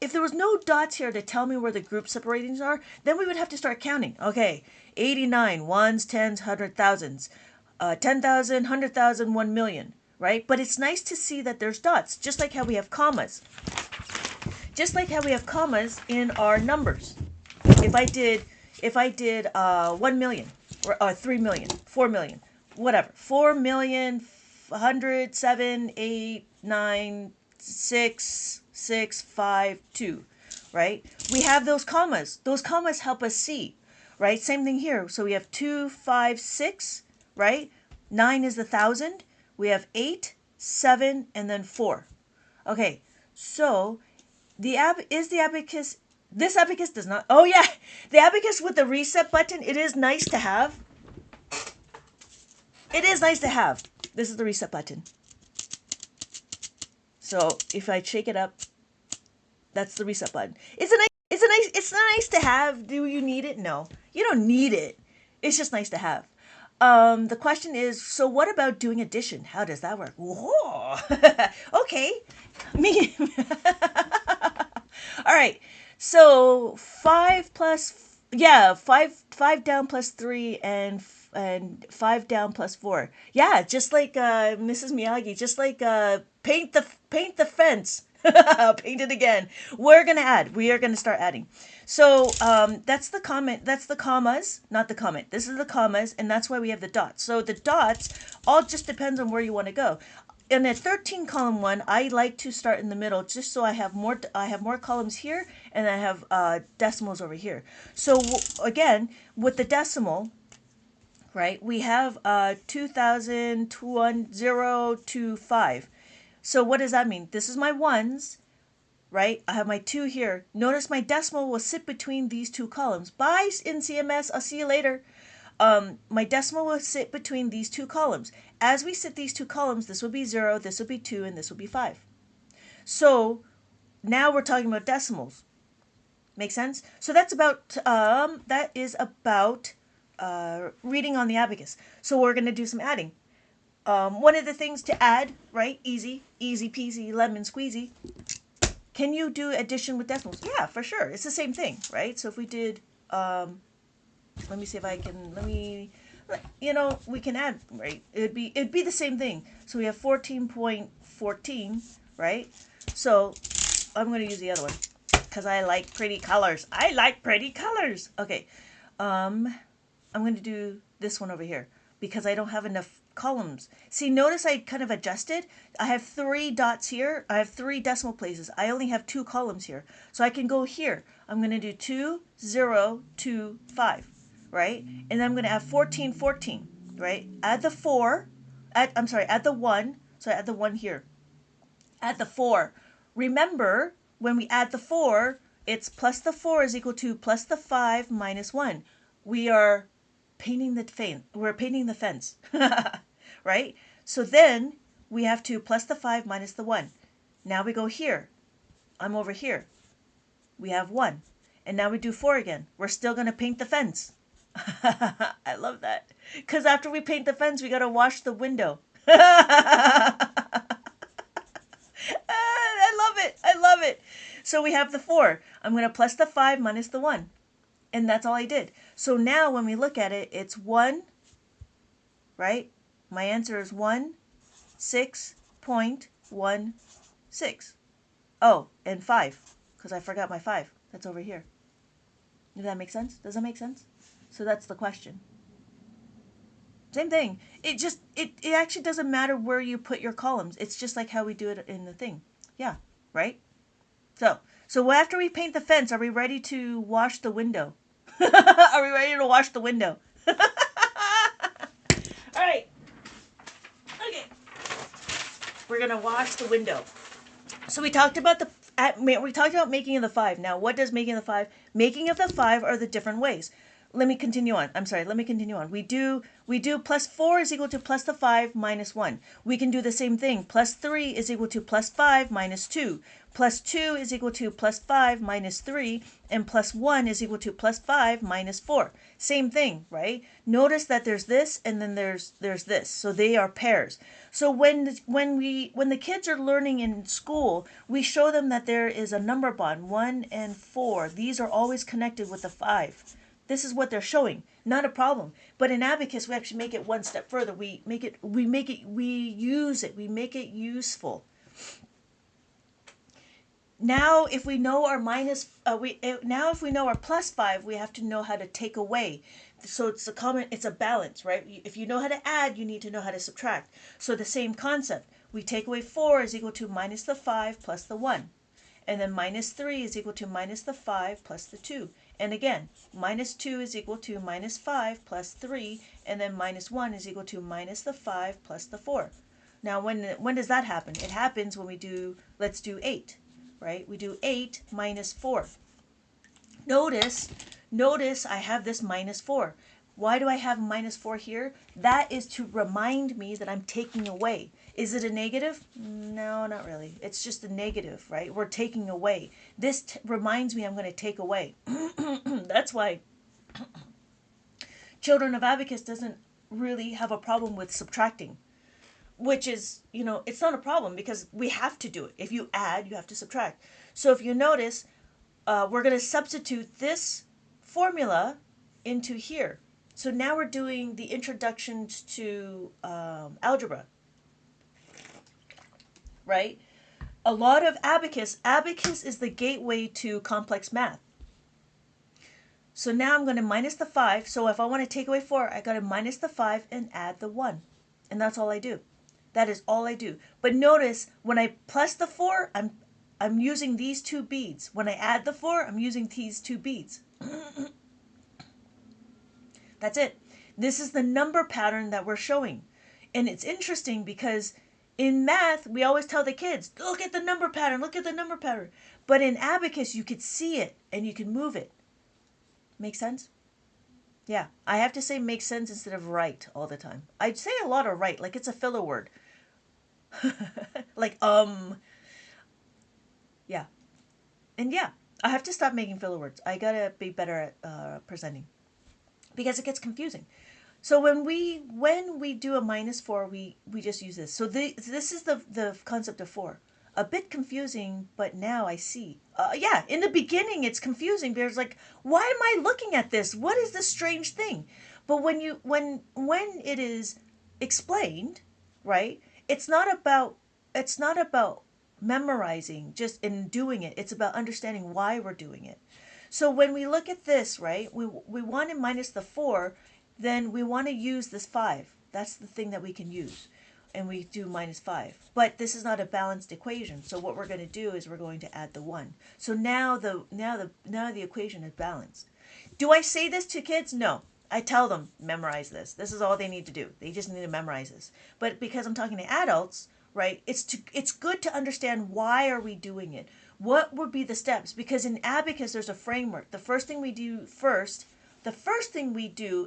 dots here to tell me where the group separations are, then we would have to start counting. Okay, 89, ones, tens, hundred, thousands, 10,000, 100,000, 1 million, right? But it's nice to see that there's dots, just like how we have commas. Just like how we have commas in our numbers. If I did 1 million or 3 million, 4 million, whatever, 4 million, 100, 7, 8, 9, 6, 6, 5, 2, right? We have those commas. Those commas help us see, right? Same thing here. So we have 2, 5, 6, right? 9 is the 1,000. We have 8, 7, and then 4. Okay, so the abacus, this abacus does not, oh yeah, the abacus with the reset button, it is nice to have. It is nice to have. This is the reset button. So if I shake it up, that's the reset button. It's nice to have. Do you need it? No, you don't need it. It's just nice to have. The question is, so what about doing addition? How does that work? Whoa. Okay. Me. All right. So 5 down plus 3 and 5 down plus 4. Yeah, just like Mrs. Miyagi, just like paint the fence. Paint it again. We're gonna add. We are gonna start adding. So that's the comment. That's the commas, not the comment. This is the commas, and that's why we have the dots. So the dots all just depends on where you want to go. In a 13 column one, I like to start in the middle just so I have more. I have more columns here, and I have decimals over here. So again, with the decimal, right, we have 202025. So what does that mean? This is my ones, right? I have my 2 here. Notice my decimal will sit between these 2 columns. Bye in CMS. I'll see you later. My decimal will sit between these 2 columns. As we sit these 2 columns, this will be 0, this will be 2, and this will be 5. So now we're talking about decimals. Make sense? So that is about reading on the abacus. So we're going to do some adding. One of the things to add, right? Easy peasy, lemon squeezy. Can you do addition with decimals? Yeah, for sure. It's the same thing, right? So if we did, let me see if I can, we can add, right? It'd be the same thing. So we have 14.14, right? So I'm going to use the other one because I like pretty colors. Okay. I'm going to do this one over here because I don't have enough columns. See, notice I kind of adjusted. I have 3 dots here. I have 3 decimal places. I only have 2 columns here. So I can go here. I'm going to do 2, 0, 2, 5, right? And then I'm going to add 14, 14, right? Add the 4. Add the 1. So I add the 1 here. Add the 4. Remember, when we add the 4, it's plus the 4 is equal to plus the 5 minus 1. We are painting the fence, right? So then we have to plus the 5 minus the 1. Now we go here. I'm over here. We have 1. And now we do 4 again. We're still going to paint the fence. I love that. Because after we paint the fence, we got to wash the window. I love it. So we have the 4. I'm going to plus the 5 minus the 1. And that's all I did. So now when we look at it, it's 1, right? My answer is 16.16. Oh, and 5, because I forgot my 5. That's over here. Does that make sense? Does that make sense? So that's the question. Same thing. It actually doesn't matter where you put your columns. It's just like how we do it in the thing. Yeah, right? So after we paint the fence, are we ready to wash the window? Are we ready to wash the window? All right. Okay. We're going to wash the window. So we talked about making of the 5. Now, what does making of the 5? Making of the 5 are the different ways. Let me continue on. We do plus 4 is equal to plus the 5 minus 1. We can do the same thing. Plus 3 is equal to plus 5 minus 2. Plus 2 is equal to plus 5 minus 3. And plus 1 is equal to plus 5 minus 4. Same thing, right? Notice that there's this and then there's this. So they are pairs. So when the kids are learning in school, we show them that there is a number bond, 1 and 4. These are always connected with the 5. This is what they're showing. Not a problem. But in Abacus, we actually make it one step further. We use it. We make it useful. Now, if we know our if we know our plus 5, we have to know how to take away. So it's a balance, right? If you know how to add, you need to know how to subtract. So the same concept. We take away 4 is equal to minus the 5 plus the 1. And then minus 3 is equal to minus the 5 plus the 2. And again, minus 2 is equal to minus 5 plus 3, and then minus 1 is equal to minus the 5 plus the 4. Now, when does that happen? It happens when let's do 8, right? We do 8 minus 4. Notice I have this minus 4. Why do I have -4 here? That is to remind me that I'm taking away. Is it a negative? No, not really. It's just a negative, right? We're taking away. This reminds me I'm going to take away. That's why children of Abacus doesn't really have a problem with subtracting, which is, it's not a problem because we have to do it. If you add, you have to subtract. So if you notice, we're going to substitute this formula into here. So now we're doing the introduction to algebra, right? A lot of abacus is the gateway to complex math. So now I'm going to minus the 5. So if I want to take away 4, I got to minus the 5 and add the 1. And that's all I do. That is all I do. But notice when I plus the 4, I'm using these 2 beads. When I add the 4, I'm using these 2 beads. That's it. This is the number pattern that we're showing. And it's interesting because in math, we always tell the kids, look at the number pattern, look at the number pattern. But in abacus, you could see it and you can move it. Make sense? Yeah, I have to say make sense instead of right all the time. I'd say a lot of right, like it's a filler word. Like, yeah. And yeah, I have to stop making filler words. I gotta be better at presenting because it gets confusing. So when we do a -4, we just use this. So this is the concept of 4. A bit confusing, but now I see. Yeah, in the beginning it's confusing because like, why am I looking at this? What is this strange thing? But when it is explained, right? It's not about memorizing just in doing it. It's about understanding why we're doing it. So when we look at this, right? We want to minus the 4, then we want to use this 5. That's the thing that we can use. And we do -5. But this is not a balanced equation. So what we're going to do is we're going to add the 1. So now the equation is balanced. Do I say this to kids? No. I tell them, memorize this. This is all they need to do. They just need to memorize this. But because I'm talking to adults, right? It's good to understand why are we doing it? What would be the steps? Because in abacus there's a framework. The first thing we do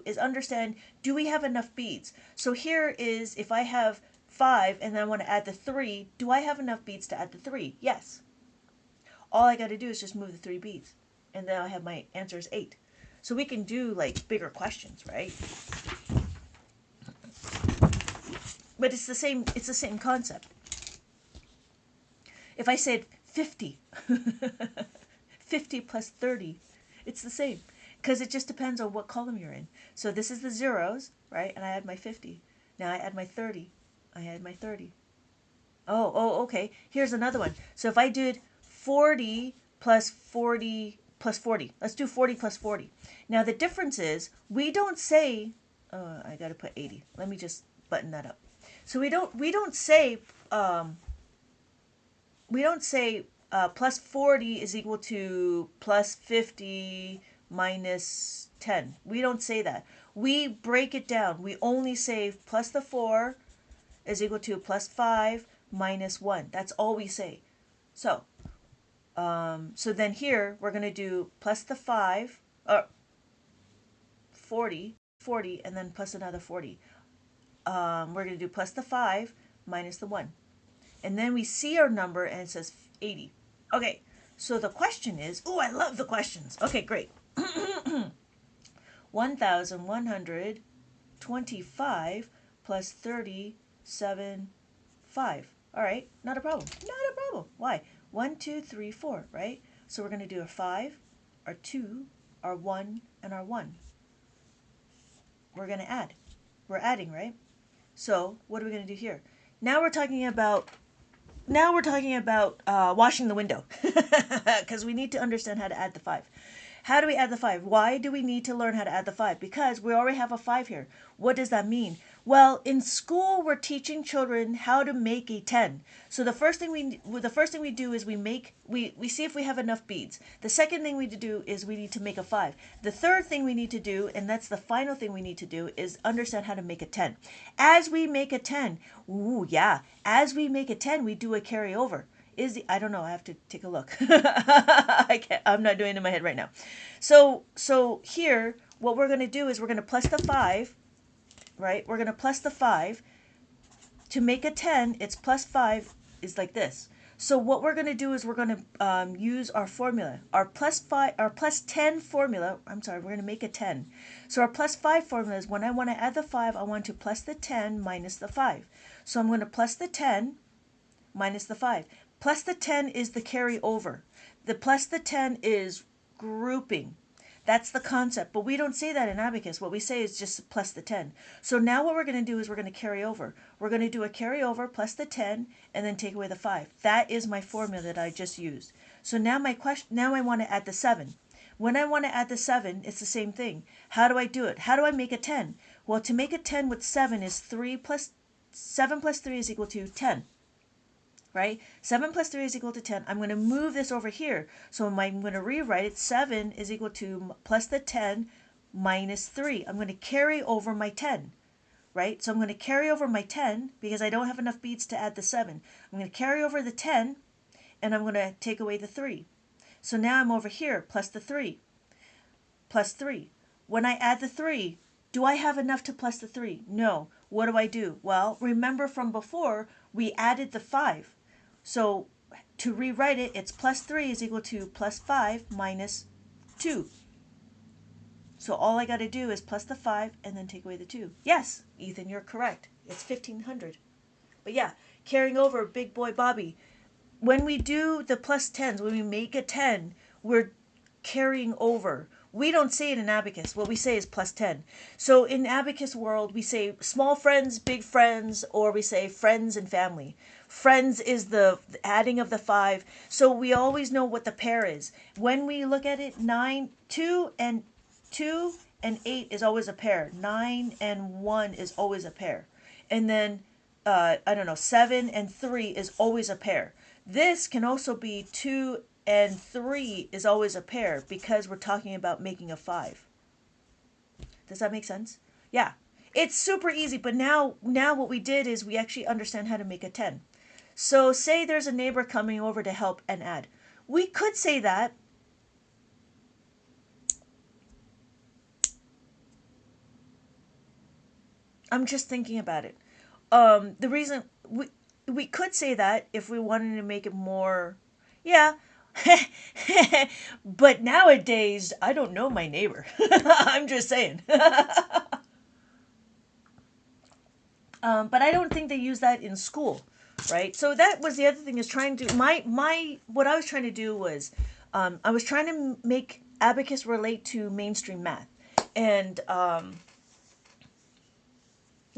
is understand, do we have enough beads? So here is, if I have 5 and then I want to add the 3, do I have enough beads to add the 3? Yes. All I got to do is just move the 3 beads. And then I have my answer is 8. So we can do like bigger questions, right? But it's the same concept. If I said 50, 50 plus 30, it's the same. Because it just depends on what column you're in. So this is the zeros, right? And I add my 50. Now I add my 30. I add my 30. Oh, okay. Here's another one. So if I did 40 plus 40 plus 40. Let's do 40 plus 40. Now the difference is, we don't say, I got to put 80. Let me just button that up. So we don't say plus 40 is equal to plus 50 minus 10. We don't say that. We break it down. We only say plus the 4 is equal to plus 5 minus 1. That's all we say. So then here we're going to do plus the 5, 40, and then plus another 40. We're going to do plus the 5 minus the 1. And then we see our number and it says 80. Okay, so the question is, oh, I love the questions. Okay, great. 1,125 plus 37.5. All right, not a problem. Not a problem. Why? 1, 2, 3, 4, right? So we're going to do a 5, our 2, our 1, and our 1. We're going to add. We're adding, right? So what are we going to do here? Now we're talking about washing the window because we need to understand how to add the 5. How do we add the 5? Why do we need to learn how to add the 5? Because we already have a 5 here. What does that mean? Well, in school we're teaching children how to make a 10. So the first thing we do is we see if we have enough beads. The second thing we need to do is we need to make a 5. The third thing we need to do, and that's the final thing we need to do, is understand how to make a 10. As we make a 10, as we make a 10, we do a carryover. I don't know, I have to take a look. I'm not doing it in my head right now. So here what we're going to do is we're going to plus the 5, right? We're going to plus the 5. To make a 10, it's plus 5 is like this. So what we're going to do is we're going to use our formula. Our plus 10 formula, I'm sorry, we're going to make a 10. So our plus 5 formula is when I want to add the 5, I want to plus the 10 minus the 5. So I'm going to plus the 10 minus the 5. Plus the 10 is the carryover. The plus the 10 is grouping. That's the concept, but we don't say that in Abacus. What we say is just plus the 10. So now what we're going to do is we're going to carry over. We're going to do a carryover plus the 10 and then take away the 5. That is my formula that I just used. So now now I want to add the 7. When I want to add the 7, it's the same thing. How do I do it? How do I make a 10? Well, to make a 10 with 7 is 7 plus 3 is equal to 10. Right? 7 plus 3 is equal to 10. I'm going to move this over here. So I'm going to rewrite it. 7 is equal to plus the 10 minus 3. I'm going to carry over my 10. Right? So I'm going to carry over my 10 because I don't have enough beads to add the 7. I'm going to carry over the 10 and I'm going to take away the 3. So now I'm over here plus the 3. Plus 3. When I add the 3, do I have enough to plus the 3? No. What do? Well, remember from before, we added the 5. So to rewrite it, it's plus 3 is equal to plus 5 minus 2. So all I got to do is plus the 5 and then take away the 2. Yes, Ethan, you're correct. It's 1,500. But yeah, carrying over Big Boy Bobby. When we do the plus 10s, when we make a 10, we're carrying over. We don't say it in Abacus. What we say is plus 10. So in Abacus world, we say small friends, big friends, or we say friends and family. Friends is the adding of the 5. So we always know what the pair is. When we look at it, 2 and 8 is always a pair. 9 and 1 is always a pair. And then, 7 and 3 is always a pair. This can also be 2 and 3 is always a pair because we're talking about making a 5. Does that make sense? Yeah. It's super easy, but now what we did is we actually understand how to make a 10. So say there's a neighbor coming over to help and add. We could say that. I'm just thinking about it. The reason we could say that if we wanted to make it more, yeah. But nowadays, I don't know my neighbor. I'm just saying. But I don't think they use that in school, right? So that was the other thing is trying to what I was trying to do was I was trying to make Abacus relate to mainstream math, and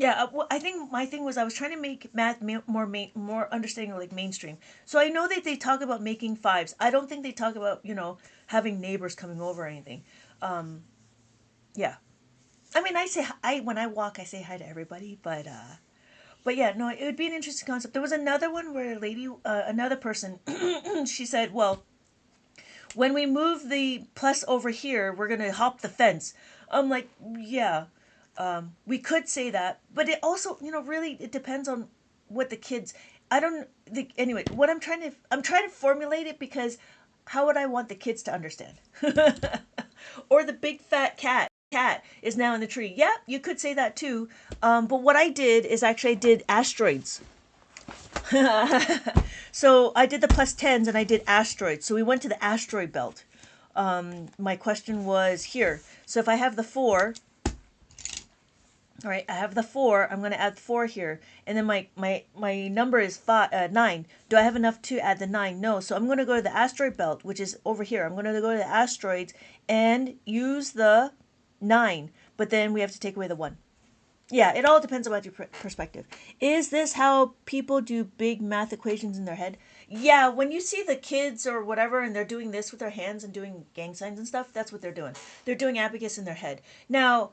yeah, I think my thing was I was trying to make math more understanding like mainstream. So I know that they talk about making 5s. I don't think they talk about having neighbors coming over or anything. Yeah, I mean I when I walk I say hi to everybody, but yeah, no, it would be an interesting concept. There was another one where a lady, another person, she said, well, when we move the plus over here, we're gonna hop the fence. I'm like, yeah. We could say that, but it also, really, it depends on what the kids. I don't think anyway. What I'm trying to formulate it because how would I want the kids to understand? Or the big fat cat is now in the tree. Yeah, you could say that too. But what I did is actually I did asteroids. So I did the plus 10s and I did asteroids. So we went to the asteroid belt. My question was here. So if I have the 4. All right, I have the 4. I'm going to add 4 here. And then my number is 9. Do I have enough to add the 9? No. So I'm going to go to the asteroid belt, which is over here. I'm going to go to the asteroids and use the 9. But then we have to take away the 1. Yeah, it all depends about your perspective. Is this how people do big math equations in their head? Yeah, when you see the kids or whatever and they're doing this with their hands and doing gang signs and stuff, that's what they're doing. They're doing abacus in their head. Now,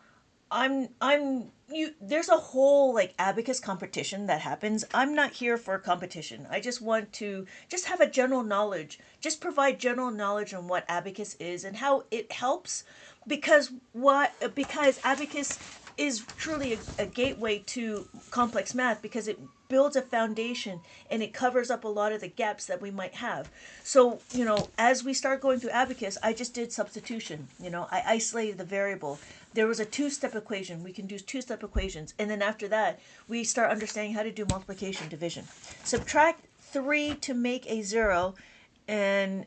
there's a whole like abacus competition that happens. I'm not here for a competition. I just want to just have a general knowledge, just provide general knowledge on what abacus is and how it helps because abacus is truly a gateway to complex math because builds a foundation and it covers up a lot of the gaps that we might have. So, as we start going through Abacus, I just did substitution. I isolated the variable. There was a two-step equation. We can do two-step equations. And then after that, we start understanding how to do multiplication, division. Subtract 3 to make a 0, and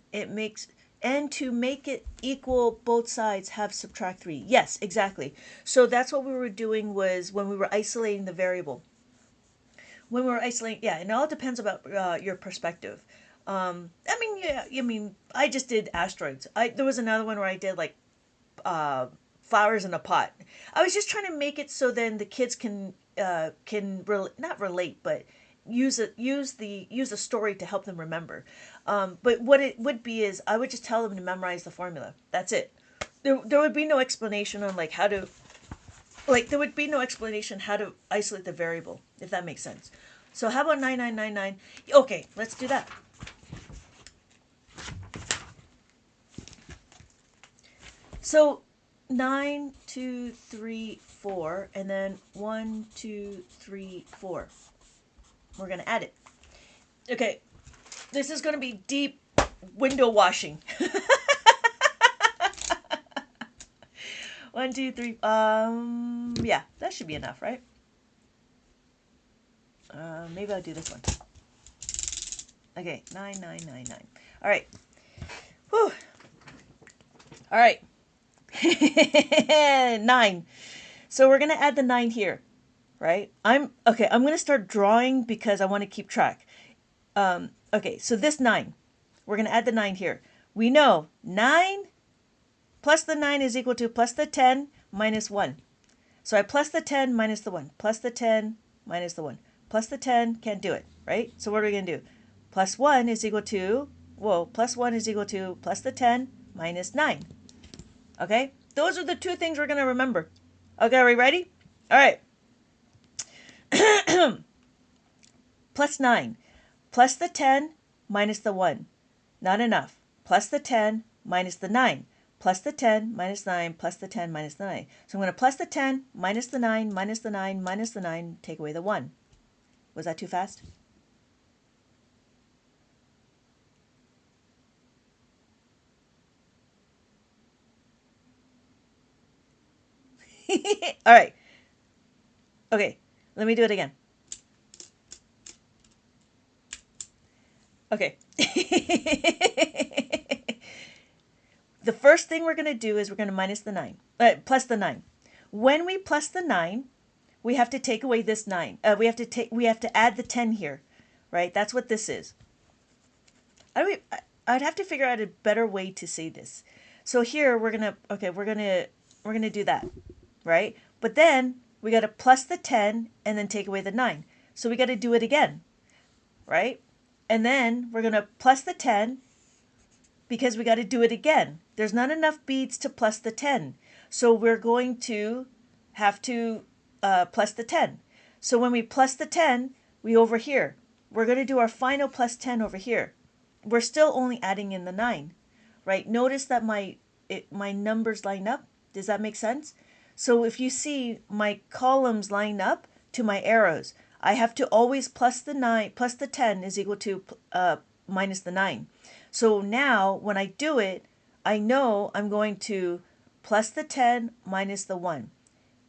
to make it equal both sides have subtract 3. Yes, exactly. So that's what we were doing was when we were isolating the variable. When we were isolating, yeah, and it all depends about your perspective. I just did asteroids. There was another one where I did like flowers in a pot. I was just trying to make it so then the kids can not relate, but use the story to help them remember. But what it would be is I would just tell them to memorize the formula. That's it. There would be no explanation on there would be no explanation how to isolate the variable, if that makes sense. So how about 9999? Okay, let's do that. So 9, 2, 3, 4, and then 1, 2, 3, 4. We're going to add it. Okay, this is going to be deep window washing. 1, 2, 3. Yeah, that should be enough, right? Maybe I'll do this one. Okay, 9999. All right. Whew. All right. 9. So we're going to add the 9 here, right? I'm going to start drawing because I want to keep track. Okay, so this 9, we're going to add the 9 here. We know 9 plus the 9 is equal to plus the 10 minus 1. So I plus the 10 minus the 1, plus the 10 minus the 1, plus the 10, can't do it, right? So what are we going to do? Plus 1 is equal to, plus 1 is equal to plus the 10 minus 9. Okay? Those are the two things we're going to remember. Okay, are we ready? All right. Plus 9. Plus the 10 minus the 1. Not enough. Plus the 10 minus the 9. Plus the 10 minus 9 plus the 10 minus the 9. So I'm going to plus the 10 minus the 9 minus the 9 minus the 9, take away the 1. Was that too fast? All right. Okay, let me do it again. Okay. The first thing we're going to do is we're going to minus the 9, plus the 9. When we plus the 9, we have to take away this 9. We have to add the 10 here, right? That's what this is. I'd have to figure out a better way to say this. So here we're going to do that, right? But then we got to plus the 10 and then take away the 9. So we got to do it again, right? And then we're going to plus the 10 because we got to do it again. There's not enough beads to plus the 10. So we're going to have to plus the 10. So when we plus the 10, we over here. We're going to do our final plus 10 over here. We're still only adding in the 9, right? Notice that my numbers line up. Does that make sense? So if you see my columns line up to my arrows, I have to always plus the 9, plus the 10 is equal to minus the 9. So now when I do it, I know I'm going to plus the 10 minus the 1.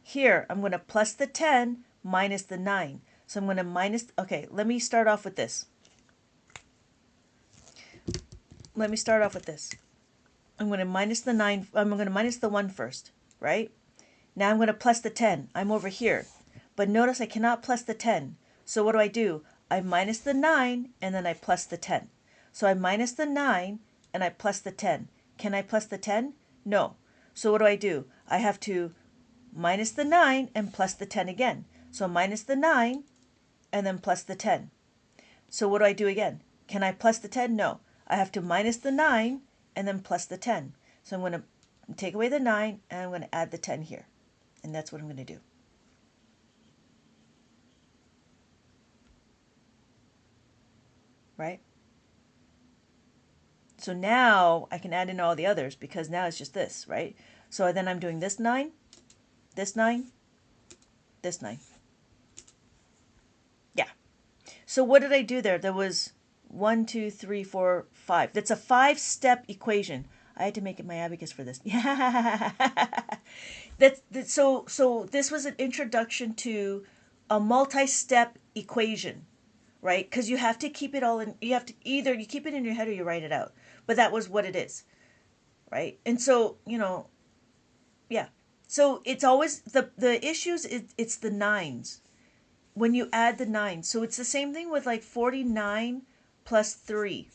Here, I'm going to plus the 10 minus the 9. So I'm going to minus, okay, let me start off with this. I'm going to minus the 9, I'm going to minus the 1 first, right? Now I'm going to plus the 10. I'm over here. But notice I cannot plus the 10. So what do? I minus the 9 and then I plus the 10. So I minus the 9 and I plus the 10. Can I plus the 10? No. So what do? I have to minus the 9 and plus the 10 again. So minus the 9 and then plus the 10. So what do I do again? Can I plus the 10? No. I have to minus the 9 and then plus the 10. So I'm going to take away the 9 and I'm going to add the 10 here. And that's what I'm going to do. Right? So now I can add in all the others because now it's just this, right? So then I'm doing this 9, this 9, this 9. Yeah. So what did I do there? There was 1, 2, 3, 4, 5. That's a 5-step equation. I had to make it my abacus for this. Yeah. So this was an introduction to a multi-step equation, right? Because you have to keep it all in. You have to either you keep it in your head or you write it out. But that was what it is, right? And so yeah. So it's always the issues. It's the nines when you add the nines. So it's the same thing with like 49 plus 3.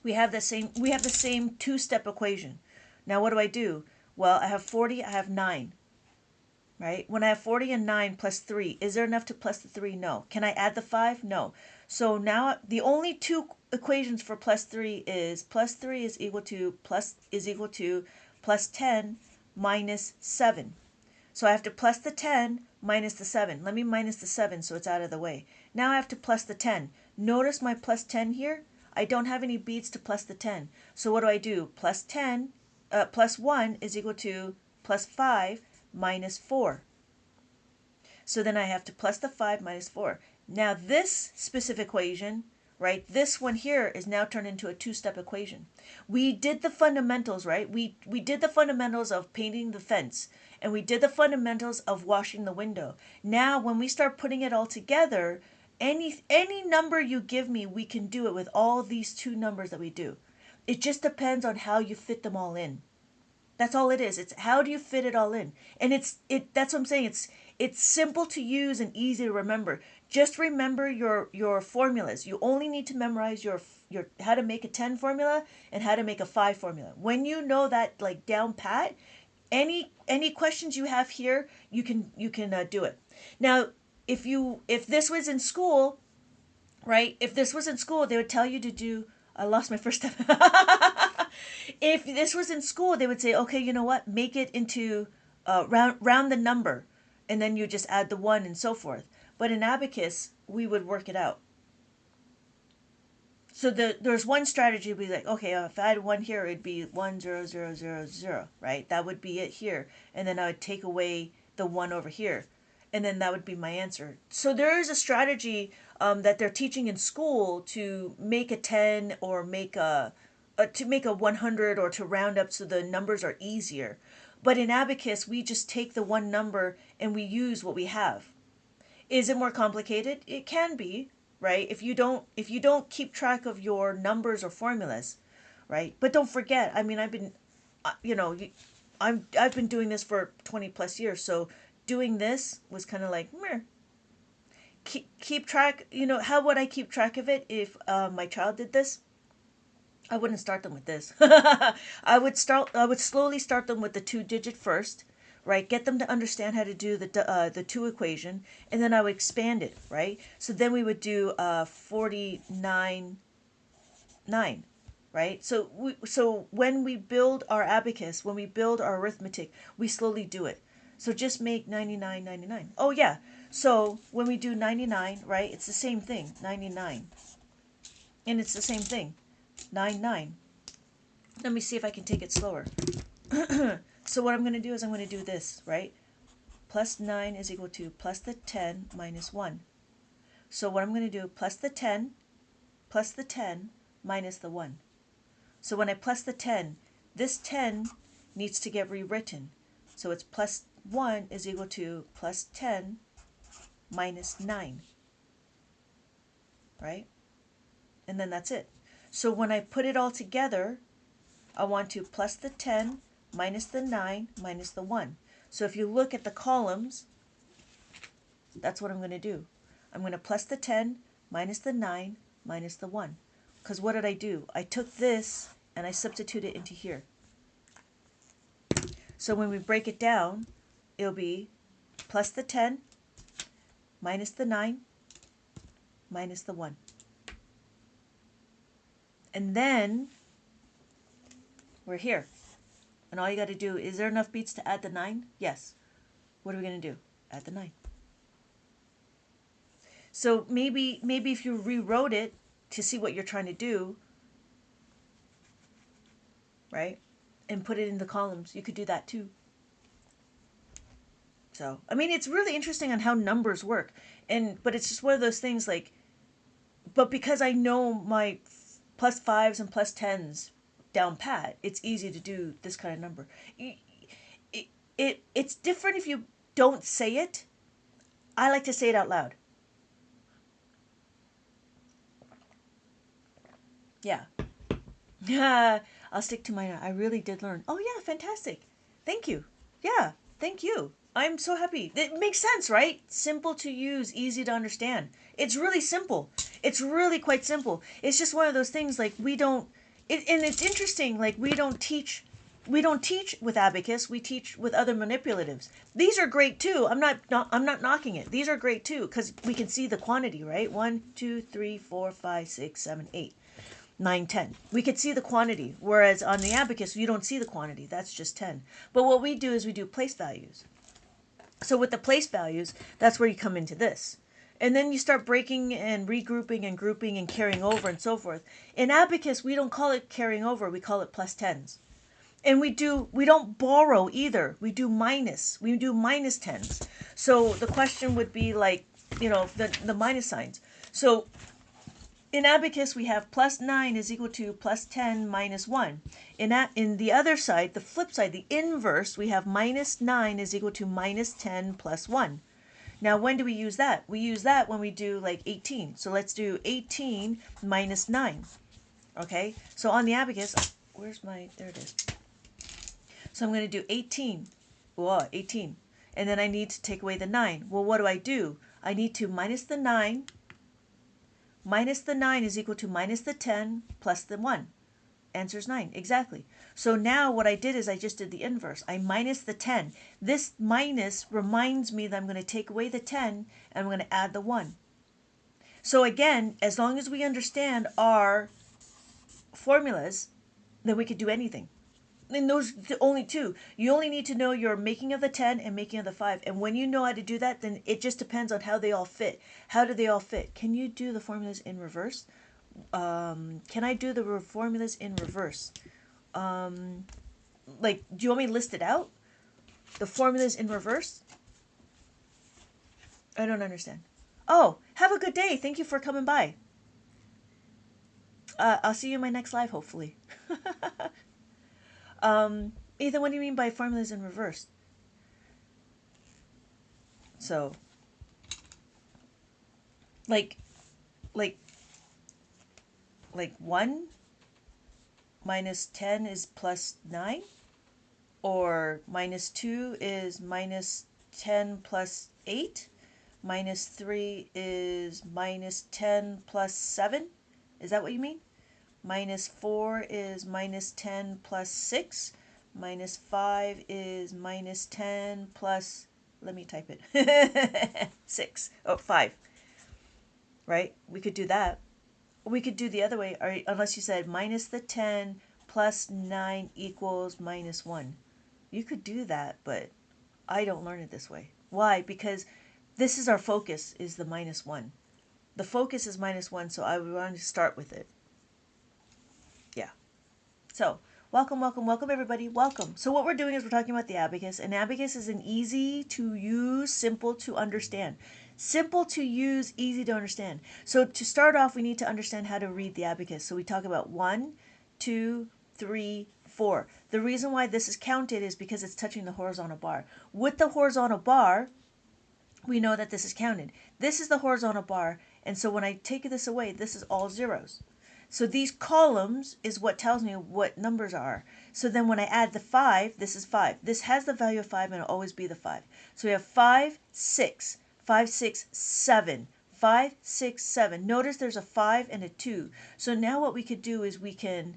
We have the same two-step equation. Now what do? Well, I have 40, I have 9, right? When I have 40 and 9 plus 3, is there enough to plus the 3? No. Can I add the 5? No. So now the only two equations for plus 3 is plus 3 is equal to plus 10 minus 7. So I have to plus the 10 minus the 7. Let me minus the 7 so it's out of the way. Now I have to plus the 10. Notice my plus 10 here? I don't have any beads to plus the 10. So what do? Plus 10, plus 1 is equal to plus 5 minus 4. So then I have to plus the 5 minus 4. Now this specific equation, right, this one here is now turned into a two-step equation. We did the fundamentals, right? We did the fundamentals of painting the fence, and we did the fundamentals of washing the window. Now when we start putting it all together, any number you give me, we can do it with all these two numbers that we do. It just depends on how you fit them all in. That's all it is. It's how do you fit it all in? And that's what I'm saying. It's simple to use and easy to remember. Just remember your formulas. You only need to memorize your how to make a 10 formula and how to make a 5 formula. When you know that like down pat, any questions you have here, you can do it. Now, if this was in school, right? If this was in school, they would tell you to do. I lost my first step. If this was in school, they would say, okay, you know what? Make it into round the number, and then you just add the 1 and so forth. But in Abacus, we would work it out. So there's one strategy would be like, okay, if I had 1 here, it'd be 1 0 0 0 0, right? That would be it here, and then I would take away the 1 over here, and then that would be my answer. So there is a strategy that they're teaching in school to make a 10 or make to make a 100 or to round up so the numbers are easier. But in Abacus, we just take the one number and we use what we have. Is it more complicated? It can be, right? If you don't keep track of your numbers or formulas, right? But don't forget. I mean, I've been, you know, I've been doing this for 20 plus years, so doing this was kind of like, meh. Keep track. How would I keep track of it if my child did this? I wouldn't start them with this. I would slowly start them with the 2-digit first, right? Get them to understand how to do the 2 equation, and then I would expand it, right? So then we would do 49 9, right? So when we build our abacus, when we build our arithmetic, we slowly do it. So just make 99 99. Oh yeah. So when we do 99, right? It's the same thing, 99. And it's the same thing. 9 9. Let me see if I can take it slower. So what I'm going to do is I'm going to do this, right? Plus 9 is equal to plus the 10 minus 1. So what I'm going to do, plus the 10 minus the 1. So when I plus the 10, this 10 needs to get rewritten. So it's plus 1 is equal to plus 10 minus 9, right? And then that's it. So when I put it all together, I want to plus the 10 minus the 9 minus the 1. So if you look at the columns, that's what I'm going to do. I'm going to plus the 10 minus the 9 minus the 1. Because what did I do? I took this and I substituted it into here. So when we break it down, it'll be plus the 10 minus the 9 minus the 1. And then we're here. And all you got to do, is there enough beats to add the 9? Yes. What are we going to do? Add the 9. So maybe if you rewrote it to see what you're trying to do, right, and put it in the columns, you could do that too. So, I mean, it's really interesting on how numbers work. But it's just one of those things like, but because I know my plus fives and plus tens down pat, it's easy to do this kind of number. It's different if you don't say it. I like to say it out loud. Yeah. Yeah. I'll stick to my, I really did learn. Oh, yeah, fantastic. Thank you. Yeah, thank you. I'm so happy. It makes sense, right? Simple to use, easy to understand. It's really simple. It's really quite simple. It's just one of those things like we don't, and it's interesting, like we don't teach with Abacus, we teach with other manipulatives. These are great too. I'm not knocking it. These are great too because we can see the quantity, right? 1, 2, 3, 4, 5, 6, 7, 8. 9, 10. We could see the quantity, whereas on the Abacus, you don't see the quantity. That's just 10. But what we do is we do place values. So with the place values, that's where you come into this. And then you start breaking and regrouping and grouping and carrying over and so forth. In Abacus, we don't call it carrying over. We call it plus tens. And we don't borrow either. We do minus tens. So the question would be like, the minus signs. So in Abacus, we have plus 9 is equal to plus 10 minus 1. In the other side, the flip side, the inverse, we have minus 9 is equal to minus 10 plus 1. Now, when do we use that? We use that when we do like 18. So let's do 18 minus 9. Okay, so on the Abacus, there it is. So I'm going to do 18. Whoa, 18. And then I need to take away the 9. Well, what do? I need to minus the 9. Minus the 9 is equal to minus the 10 plus the 1. Answer's 9, exactly. So now what I did is I just did the inverse. I minus the 10. This minus reminds me that I'm going to take away the 10 and I'm going to add the 1. So again, as long as we understand our formulas, then we could do anything. And those are the only two. You only need to know your making of the 10 and making of the 5. And when you know how to do that, then it just depends on how they all fit. How do they all fit? Can you do the formulas in reverse? Can I do the formulas in reverse? Like, do you want me to list it out? The formulas in reverse? I don't understand. Oh, have a good day. Thank you for coming by. I'll see you in my next live, hopefully. Ethan, what do you mean by formulas in reverse? So, like 1 minus 10 is plus 9? Or minus 2 is minus 10 plus 8? Minus 3 is minus 10 plus 7? Is that what you mean? Minus 4 is minus 10 plus 6. Minus 5 is minus 10 plus, let me type it, 6. Oh, 5. Right? We could do that. We could do the other way, or unless you said minus the 10 plus 9 equals minus 1. You could do that, but I don't learn it this way. Why? Because this is our focus, is the minus 1. The focus is minus 1, so I would want to start with it. Yeah. So, welcome, everybody. Welcome. So what we're doing is we're talking about the Abacus, and Abacus is an easy to use, simple to understand. Simple to use, easy to understand. So to start off, we need to understand how to read the Abacus. So we talk about 1, 2, 3, 4. The reason why this is counted is because it's touching the horizontal bar. With the horizontal bar, we know that this is counted. This is the horizontal bar, and so when I take this away, this is all zeros. So these columns is what tells me what numbers are. So then when I add the 5, this is 5. This has the value of 5 and it'll always be the 5. So we have 5, 6, 5, 6, 7, 5, 6, 7. Notice there's a 5 and a 2. So now what we could do is we can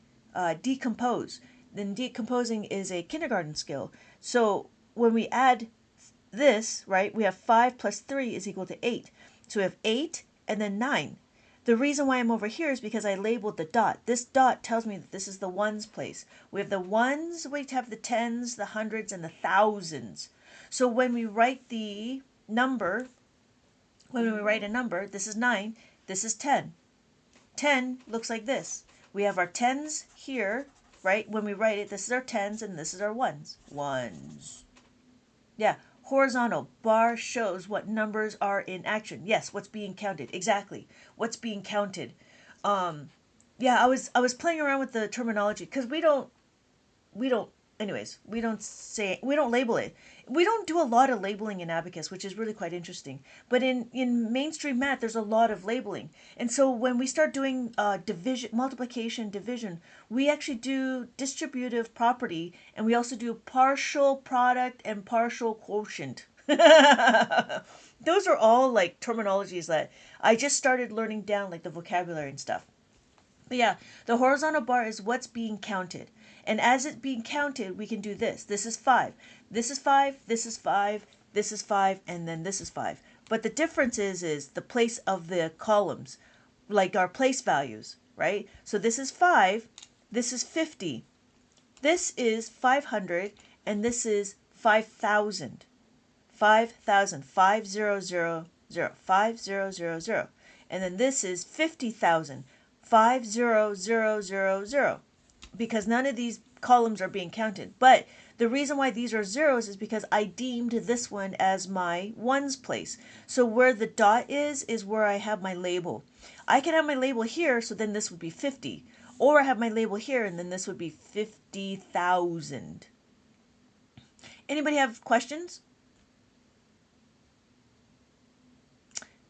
decompose. Then decomposing is a kindergarten skill. So when we add this, right, we have 5 plus 3 is equal to 8. So we have 8 and then 9. The reason why I'm over here is because I labeled the dot. This dot tells me that this is the ones place. We have the ones, we have the tens, the hundreds, and the thousands. So when we write the number, this is 9, this is 10. 10 looks like this. We have our tens here, right? When we write it, this is our tens and this is our ones. Ones. Yeah, Horizontal bar shows what numbers are in action. Yes, what's being counted. Exactly. What's being counted. Yeah, I was playing around with the terminology because we don't anyways, we don't label it. We don't do a lot of labeling in Abacus, which is really quite interesting. But in mainstream math, there's a lot of labeling. And so when we start doing division, multiplication, division, we actually do distributive property, and we also do partial product and partial quotient. Those are all like terminologies that I just started learning down, like the vocabulary and stuff. But yeah, the horizontal bar is what's being counted. And as it's being counted, we can do this. This is 5. This is 5. This is 5. This is 5. And then this is 5. But the difference is the place of the columns, like our place values, right? So this is 5. This is 50. This is 500. And this is 5,000. 5,000. 5,000. 5,000. And then this is 50,000. 5,000, because none of these columns are being counted. But the reason why these are zeros is because I deemed this one as my ones place. So where the dot is where I have my label. I can have my label here, so then this would be 50. Or I have my label here, and then this would be 50,000. Anybody have questions?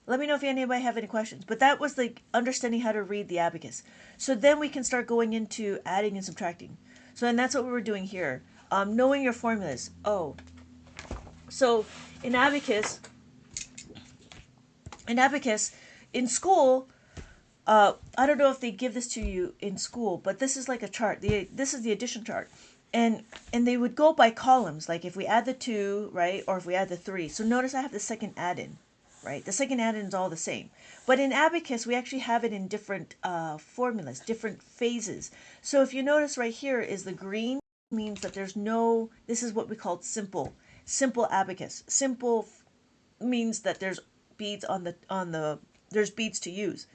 Let me know if anybody have any questions. But that was like understanding how to read the abacus. So then we can start going into adding and subtracting. So then that's what we were doing here. Knowing your formulas. Oh, so in abacus, in school, I don't know if they give this to you in school, but this is like a chart. This is the addition chart. And they would go by columns, like if we add the 2, right, or if we add the 3. So notice I have the second add-in. Right? The second add-in is all the same. But in Abacus, we actually have it in different formulas, different phases. So if you notice right here is the green means that there's no, this is what we call simple. Simple Abacus. Simple means that there's beads there's beads to use.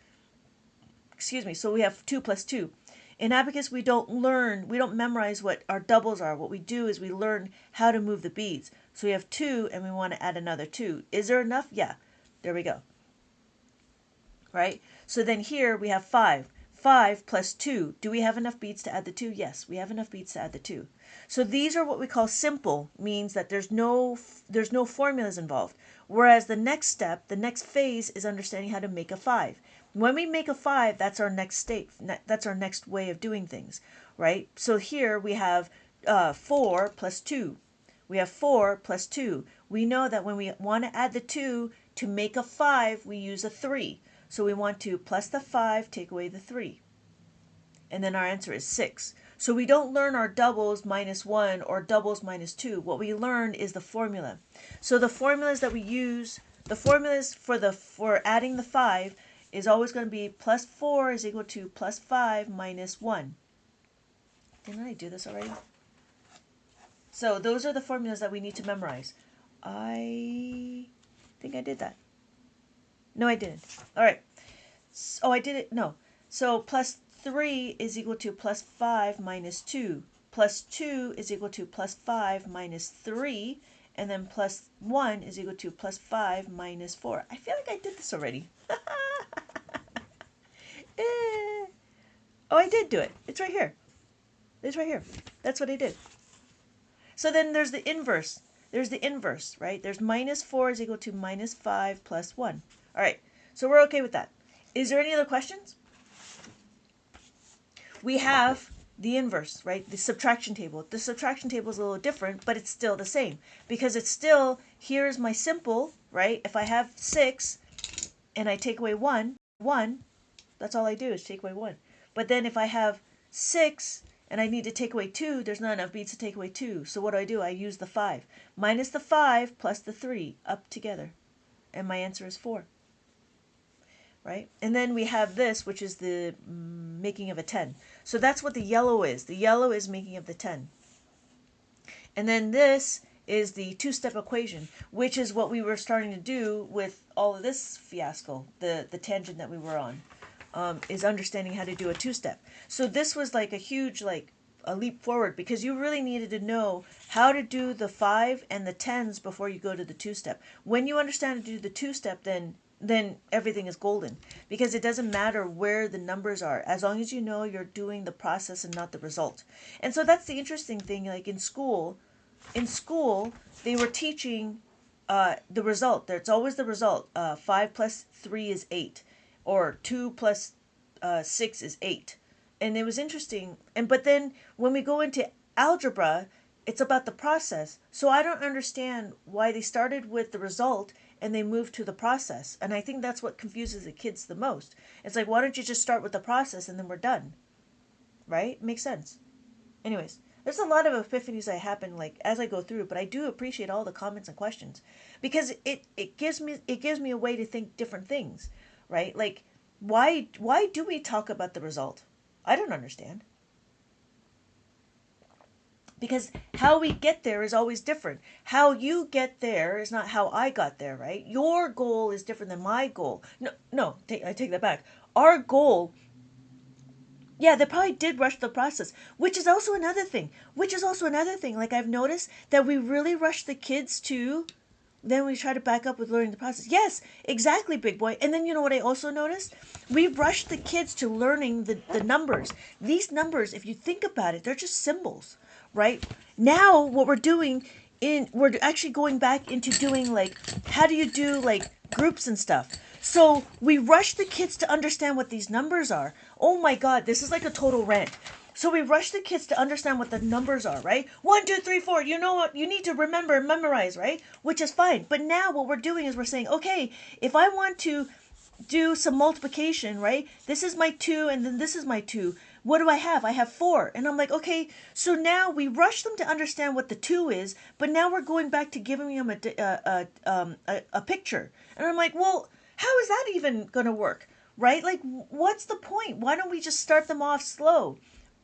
Excuse me. So we have 2 plus 2. In Abacus, we don't memorize what our doubles are. What we do is we learn how to move the beads. So we have 2 and we want to add another 2. Is there enough? Yeah. There we go. Right? So then here we have 5. 5 plus 2. Do we have enough beads to add the 2? Yes, we have enough beads to add the 2. So these are what we call simple, means that there's no formulas involved. Whereas the next step, the next phase is understanding how to make a 5. When we make a 5, that's our next state. That's our next way of doing things, right? So here we have 4 plus 2. We have 4 plus 2. We know that when we want to add the 2 to make a 5, we use a 3. So we want to plus the 5, take away the 3. And then our answer is 6. So we don't learn our doubles minus 1 or doubles minus 2. What we learn is the formula. So the formulas that we use, the formulas for adding the 5 is always going to be plus 4 is equal to plus 5 minus 1. Didn't I do this already? So those are the formulas that we need to memorize. I think I did that. No, I didn't. All right. Oh, I did it. No. So plus 3 is equal to plus 5 minus 2. Plus 2 is equal to plus 5 minus 3. And then plus 1 is equal to plus 5 minus 4. I feel like I did this already. Oh, I did do it. It's right here. It's right here. That's what I did. So then there's the inverse. There's the inverse, right? There's minus 4 is equal to minus 5 plus 1. All right. So we're okay with that. Is there any other questions? We have the inverse, right? The subtraction table. The subtraction table is a little different, but it's still the same because it's still, here's my simple, right? If I have 6 and I take away 1, that's all I do is take away 1. But then if I have 6 and I need to take away 2, there's not enough beads to take away 2. So what do? I use the 5. Minus the 5 plus the 3 up together. And my answer is 4. Right? And then we have this, which is the making of a 10. So that's what the yellow is. The yellow is making of the 10. And then this is the two-step equation, which is what we were starting to do with all of this fiasco, the tangent that we were on, is understanding how to do a two-step. So this was like a huge a leap forward, because you really needed to know how to do the 5 and the 10s before you go to the 2-step. When you understand to do the 2-step, then everything is golden, because it doesn't matter where the numbers are as long as you know you're doing the process and not the result. And so that's the interesting thing. Like in school they were teaching the result. It's always the result. 5 plus 3 is 8, or 2 plus 6 is 8. And it was interesting. But then when we go into algebra, it's about the process. So I don't understand why they started with the result and they moved to the process. And I think that's what confuses the kids the most. It's like, why don't you just start with the process and then we're done? Right? Makes sense. Anyways, there's a lot of epiphanies that happen like as I go through, but I do appreciate all the comments and questions, because it gives me a way to think different things, right? Like, why do we talk about the result? I don't understand. Because how we get there is always different. How you get there is not how I got there, right? Your goal is different than my goal. No, I take that back. Our goal, yeah, they probably did rush the process, which is also another thing. Like, I've noticed that we really rush the kids to, then we try to back up with learning the process. Yes, exactly, big boy. And then you know what I also noticed? We rush the kids to learning the numbers. These numbers, if you think about it, they're just symbols, right? Now what we're actually going back into doing, like, how do you do like groups and stuff. So we rush the kids to understand what these numbers are. Oh my God, this is like a total rant. So we rush the kids to understand what the numbers are, right? 1, 2, 3, 4. You know what? You need to remember and memorize, right? Which is fine. But now what we're doing is we're saying, okay, if I want to do some multiplication, right? This is my 2 and then this is my 2. What do I have? I have 4. And I'm like, okay, so now we rush them to understand what the 2 is, but now we're going back to giving them a picture. And I'm like, well, how is that even going to work? Right? Like, what's the point? Why don't we just start them off slow?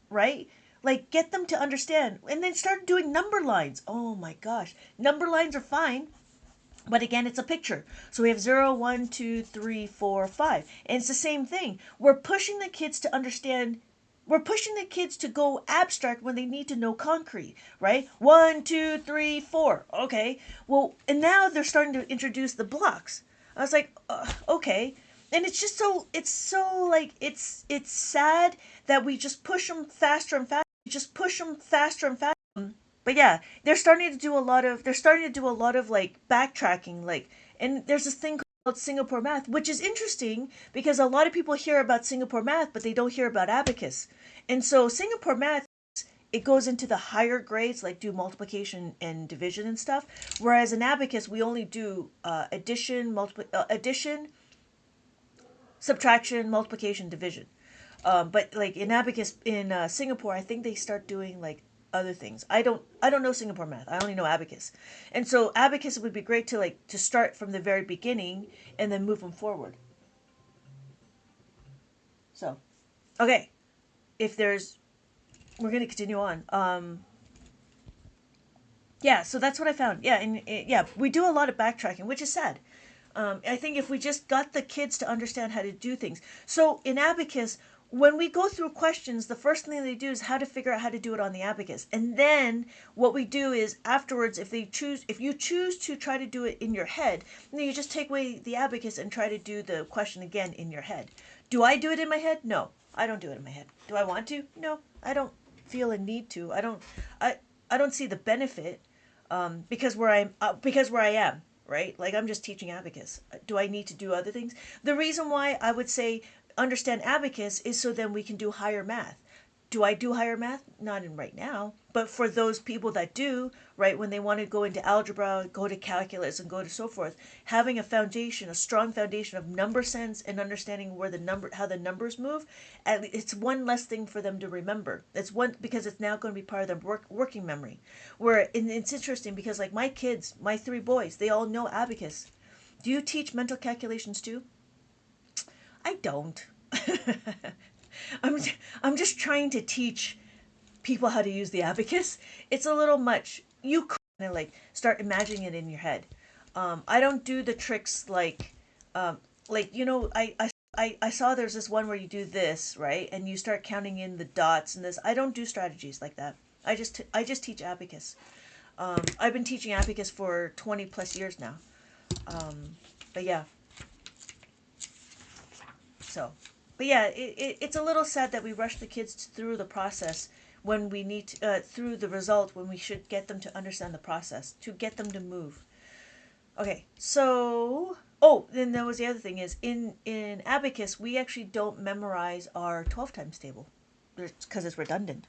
Right? Like, get them to understand and then start doing number lines. Oh my gosh. Number lines are fine. But again, it's a picture. So we have 0, 1, 2, 3, 4, 5. And it's the same thing. We're pushing the kids to understand. We're pushing the kids to go abstract when they need to know concrete, right? 1, 2, 3, 4. Okay. Well, and now they're starting to introduce the blocks. I was like, okay. And it's just so like, it's sad that we just push them faster and faster. But yeah, they're starting to do a lot of like backtracking, like, and there's this thing called Singapore math, which is interesting because a lot of people hear about Singapore math, but they don't hear about abacus. And so Singapore math, it goes into the higher grades, like do multiplication and division and stuff. Whereas in abacus, we only do addition, subtraction, multiplication, division. But like in abacus in Singapore, I think they start doing like other things. I don't know Singapore math. I only know abacus. And so abacus would be great to start from the very beginning and then move them forward. So, okay, if there's we're going to continue on. Yeah, so that's what I found. Yeah, and yeah, we do a lot of backtracking, which is sad. I think if we just got the kids to understand how to do things. So in abacus, when we go through questions, the first thing they do is how to figure out how to do it on the abacus. And then what we do is afterwards, if you choose to try to do it in your head, then you just take away the abacus and try to do the question again in your head. Do I do it in my head? No, I don't do it in my head. Do I want to? No, I don't feel a need to. I don't see the benefit, because where I am, right? Like, I'm just teaching abacus. Do I need to do other things? The reason why I would say understand abacus is so then we can do higher math. Do I do higher math? Not in right now, but for those people that do, right, when they want to go into algebra, go to calculus, and go to so forth, having a strong foundation of number sense and understanding how the numbers move, it's one less thing for them to remember. It's one because it's now going to be part of their working memory. It's interesting because like my kids, my 3 boys, they all know abacus. Do you teach mental calculations too? I don't. I'm I'm just trying to teach people how to use the abacus. It's a little much. You kind of like start imagining it in your head. I don't do the tricks like I saw there's this one where you do this, right? And you start counting in the dots and this. I don't do strategies like that. I just teach abacus. I've been teaching abacus for 20 plus years now. But yeah, so, but yeah, it's a little sad that we rush the kids through the process when we need to, through the result when we should get them to understand the process, to get them to move. Okay, so oh, then there was the other thing is in abacus we actually don't memorize our 12 times table because it's redundant.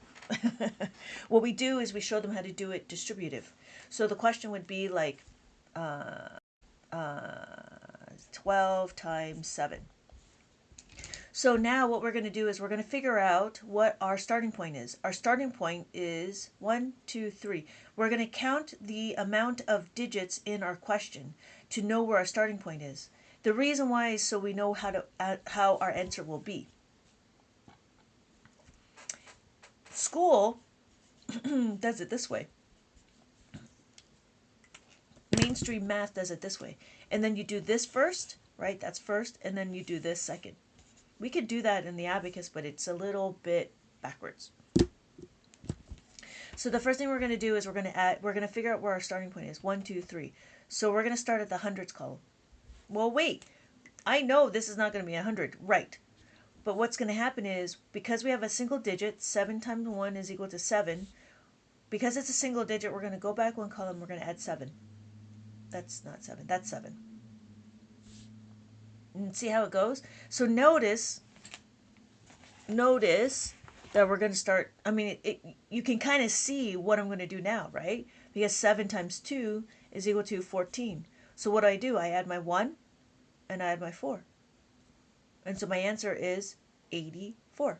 What we do is we show them how to do it distributive. So the question would be like uh, 12 times 7. So now what we're going to do is we're going to figure out what our starting point is. Our starting point is 1, 2, 3. We're going to count the amount of digits in our question to know where our starting point is. The reason why is so we know how our answer will be. School does it this way. Mainstream math does it this way. And then you do this first, right? That's first, and then you do this second. We could do that in the abacus, but it's a little bit backwards. So the first thing we're going to do is we're going to figure out where our starting point is. 1, 2, 3. So we're going to start at the hundreds column. Well, wait. I know this is not going to be 100, right? But what's going to happen is because we have a single digit, 7 times 1 is equal to 7. Because it's a single digit, we're going to go back one column. We're going to add 7. That's not 7. That's 7. And see how it goes? So notice that we're going to start, I mean, you can kind of see what I'm going to do now, right? Because 7 times 2 is equal to 14. So what do? I add my 1 and I add my 4. And so my answer is 84.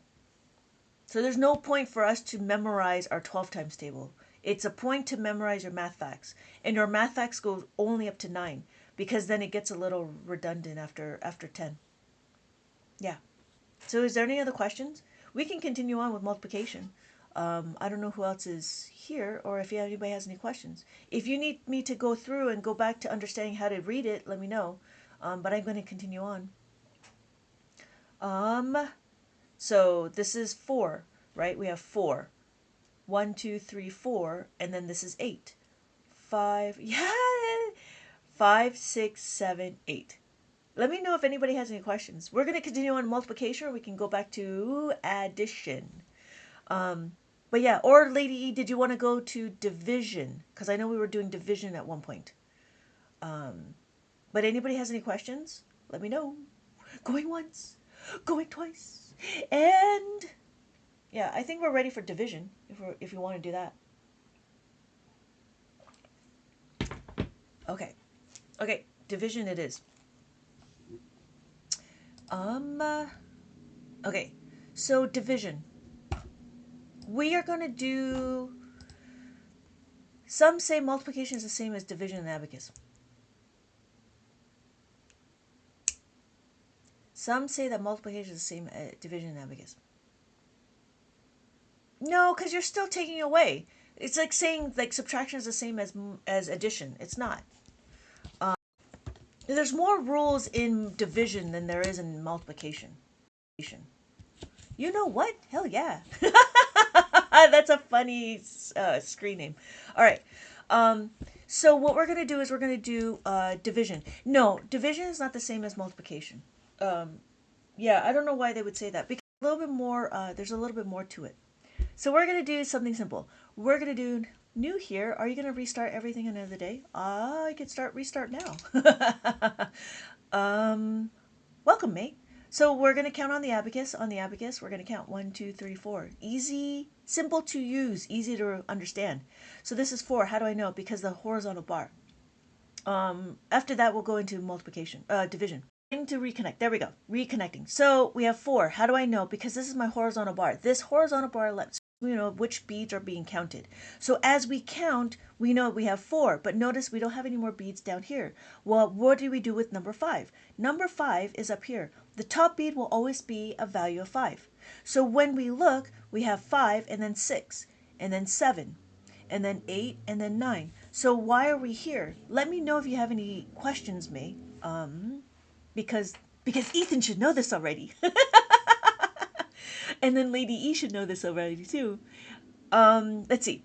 So there's no point for us to memorize our 12 times table. It's a point to memorize your math facts. And your math facts go only up to 9 because then it gets a little redundant after 10. Yeah. So is there any other questions? We can continue on with multiplication. I don't know who else is here or if anybody has any questions. If you need me to go through and go back to understanding how to read it, let me know. But I'm going to continue on. So this is 4, right? We have 4. 1, 2, 3, 4, and then this is 8. 5, yeah, 5, 6, 7, 8. Let me know if anybody has any questions. We're going to continue on multiplication, or we can go back to addition. But yeah, or Lady E, did you want to go to division? Because I know we were doing division at one point. But anybody has any questions? Let me know. Going once, going twice, and yeah, I think we're ready for division if you want to do that. Okay, division it is. Okay, so division. We are going to do, some say multiplication is the same as division in abacus. Some say that multiplication is the same as division in abacus. No, because you're still taking away. It's like saying like subtraction is the same as addition. It's not. There's more rules in division than there is in multiplication. You know what? Hell yeah. That's a funny screen name. All right. So what we're going to do is we're going to do division. No, division is not the same as multiplication. Yeah, I don't know why they would say that. Because a little bit more, there's a little bit more to it. So we're going to do something simple. We're going to do new here. Are you going to restart everything another day? I could restart now. Welcome, mate. So we're going to count on the abacus. On the abacus, we're going to count 1, 2, 3, 4. Easy, simple to use, easy to understand. So this is 4. How do I know? Because the horizontal bar. After that, we'll go into multiplication, division. To reconnect. There we go. Reconnecting. So we have 4. How do I know? Because this is my horizontal bar. This horizontal bar lets you know which beads are being counted. So as we count, we know we have 4. But notice we don't have any more beads down here. Well, what do we do with number 5? Number 5 is up here. The top bead will always be a value of 5. So when we look, we have 5 and then 6 and then 7 and then 8 and then 9. So why are we here? Let me know if you have any questions, May. Because because Ethan should know this already. And then Lady E should know this already too. Let's see.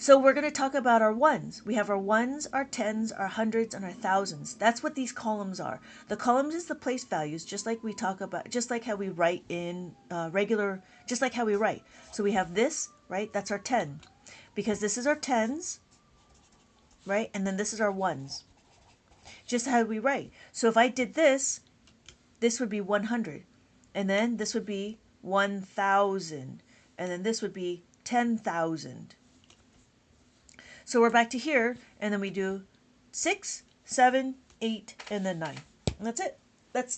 So we're going to talk about our ones. We have our ones, our tens, our hundreds, and our thousands. That's what these columns are. The columns is the place values, just like we talk about, just like how we write in regular, just like how we write. So we have this, right? That's our 10. Because this is our tens, right? And then this is our ones. Just how we write. So if I did this, this would be 100. And then this would be 1,000. And then this would be 10,000. So we're back to here, and then we do 6, 7, 8, and then 9. And that's it. That's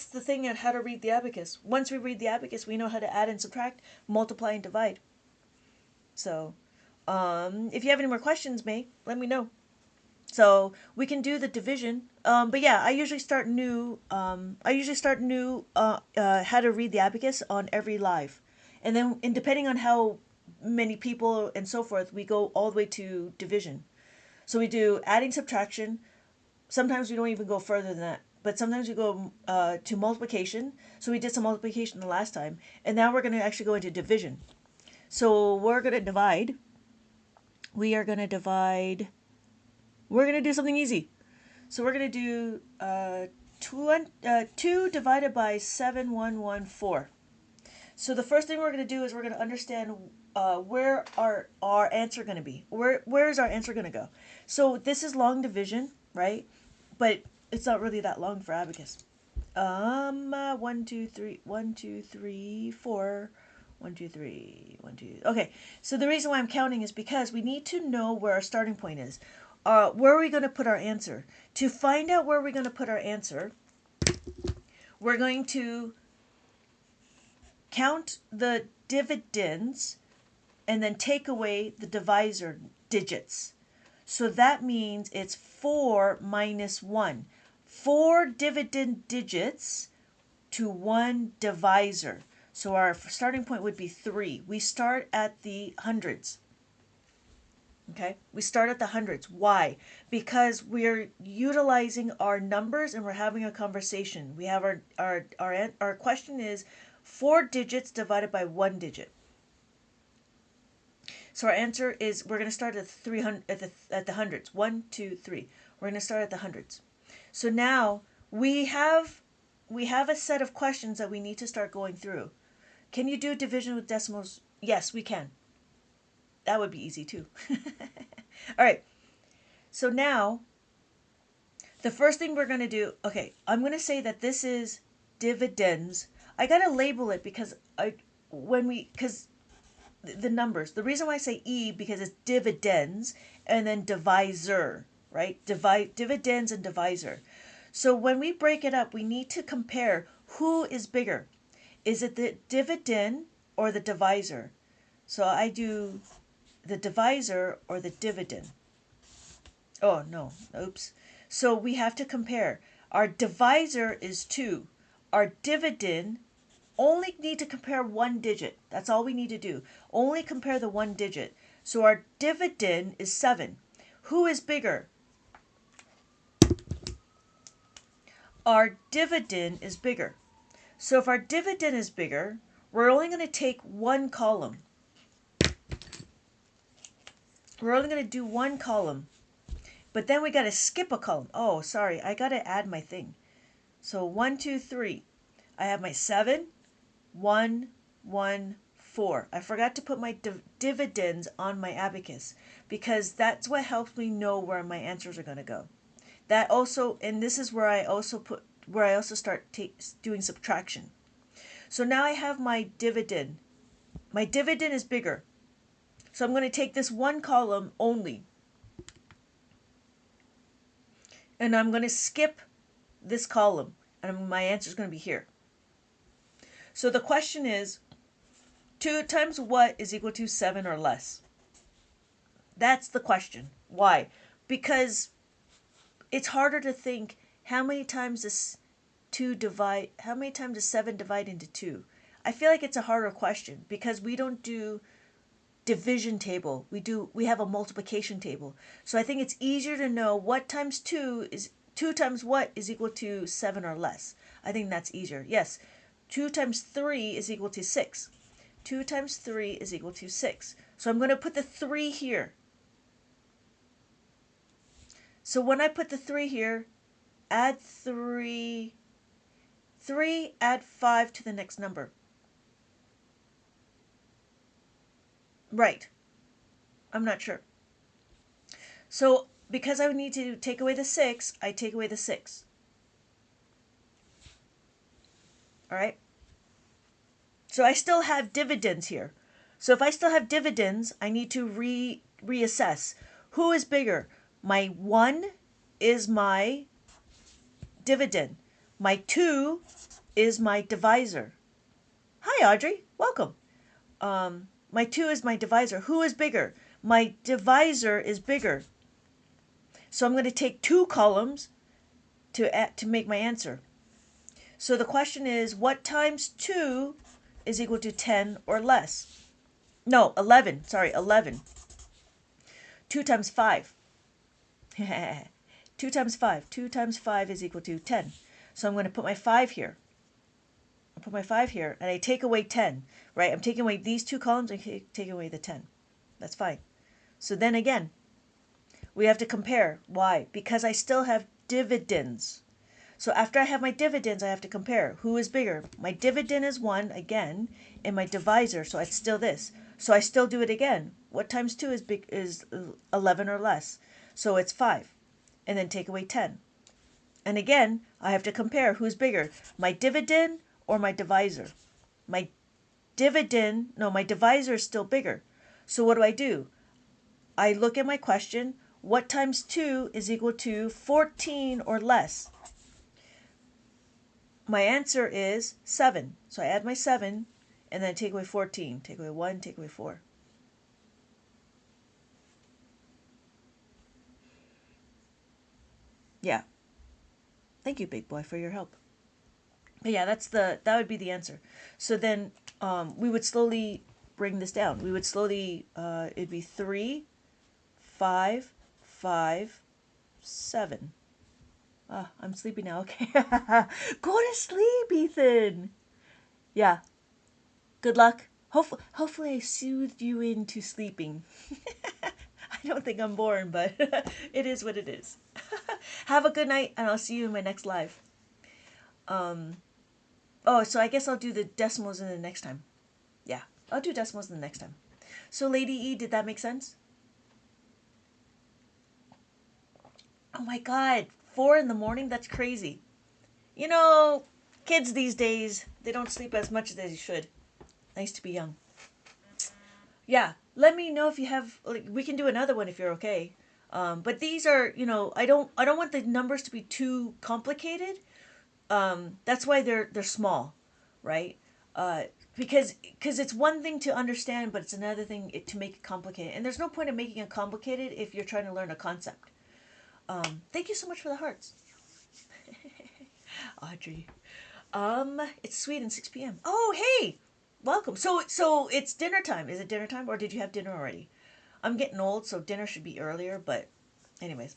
the thing on how to read the abacus. Once we read the abacus, we know how to add and subtract, multiply and divide. So, if you have any more questions, May, let me know. So we can do the division. But yeah, I usually start new. How to read the abacus on every live, and then depending on how many people and so forth, we go all the way to division. So we do adding, subtraction. Sometimes we don't even go further than that, but sometimes we go to multiplication. So we did some multiplication the last time, and now we're going to actually go into division. So we're going to divide. We're going to do something easy. So we're going to do 2 divided by 7114. So the first thing we're going to do is we're going to understand where our answer going to be. Where is our answer going to go? So this is long division, right? But it's not really that long for abacus. 1, 2, 3, 1, 2, 3, 4. 1, 2, 3, 1, 2. Okay, so the reason why I'm counting is because we need to know where our starting point is. Where are we going to put our answer? To find out where we're going to put our answer, we're going to count the dividends and then take away the divisor digits. So that means it's 4 minus 1. 4 dividend digits to 1 divisor. So our starting point would be 3. We start at the hundreds. Okay, we start at the hundreds. Why? Because we're utilizing our numbers and we're having a conversation. We have our question is 4 digits divided by 1 digit. So our answer is we're going to start at 300 at the hundreds. 1, 2, 3. We're going to start at the hundreds. So now we have a set of questions that we need to start going through. Can you do division with decimals? Yes, we can. That would be easy too. All right. So now, the first thing we're going to do, okay, I'm going to say that this is dividends. I got to label it because the numbers. The reason why I say E because it's dividends and then divisor, right? Dividends and divisor. So when we break it up, we need to compare who is bigger. Is it the dividend or the divisor? So I do the divisor or the dividend. Oh, no. Oops. So we have to compare. Our divisor is 2. Our dividend only need to compare 1 digit. That's all we need to do. Only compare the 1 digit. So our dividend is 7. Who is bigger? Our dividend is bigger. So if our dividend is bigger, we're only going to take 1 column. We're only going to do 1 column. But then we got to skip a column. Oh, sorry. I got to add my thing. So 1, 2, 3. I have my 7, 1, 1, 4. I forgot to put my dividends on my abacus because that's what helps me know where my answers are going to go. That also, and this is where I also start doing subtraction. So now I have my dividend. My dividend is bigger. So I'm going to take this 1 column only. And I'm going to skip this column. And my answer is going to be here. So the question is, 2 times what is equal to 7 or less? That's the question. Why? Because it's harder to think how many times does 7 divide into 2? I feel like it's a harder question because we don't do division table. We have a multiplication table. So I think it's easier to know what times 2 2 times what is equal to 7 or less? I think that's easier. Yes, 2 times 3 is equal to 6. 2 times 3 is equal to 6. So I'm going to put the 3 here. So when I put the 3 here, add 3, add 5 to the next number. Right. I'm not sure. So because I need to take away the 6, I take away the 6. All right? So I still have dividends here. So if I still have dividends, I need to reassess. Who is bigger? My 1 is my dividend. My 2 is my divisor. Hi, Audrey. Welcome. My 2 is my divisor. Who is bigger? My divisor is bigger. So I'm going to take 2 columns to make my answer. So the question is, what times 2 is equal to 10 or less? No, 11. Sorry, 11. 2 times 5. 2 times 5. 2 times 5 is equal to 10. So I'm going to put my 5 here. I put my 5 here, and I take away 10, right? I'm taking away these 2 columns and taking away the 10. That's fine. So then again, we have to compare. Why? Because I still have dividends. So after I have my dividends, I have to compare. Who is bigger? My dividend is 1 again, and my divisor, so it's still this. So I still do it again. What times 2 is 11 or less? So it's 5. And then take away 10. And again, I have to compare who's bigger, my dividend or my divisor. My divisor is still bigger. So what do? I look at my question. What times 2 is equal to 14 or less? My answer is 7. So I add my 7 and then take away 14. Take away 1, take away 4. Yeah. Thank you, big boy, for your help. But yeah, that would be the answer. So then we would slowly bring this down. We would slowly, it'd be 3, 5, 5, 7. I'm sleepy now. Okay. Go to sleep, Ethan. Yeah. Good luck. Hopefully I soothed you into sleeping. I don't think I'm born, but it is what it is. Have a good night, and I'll see you in my next live. So I guess I'll do the decimals in the next time. Yeah, I'll do decimals in the next time. So Lady E, did that make sense? Oh my God, 4 in the morning? That's crazy. You know, kids these days, they don't sleep as much as they should. Nice to be young. Yeah, let me know if you have, like, we can do another one if you're okay. But these are, I don't want the numbers to be too complicated. That's why they're small, right? Because it's one thing to understand, but it's another thing to make it complicated. And there's no point in making it complicated if you're trying to learn a concept. Thank you so much for the hearts. Audrey. It's Sweden, 6 p.m. Oh, hey! Welcome. So it's dinner time. Is it dinner time, or did you have dinner already? I'm getting old, so dinner should be earlier, but anyways.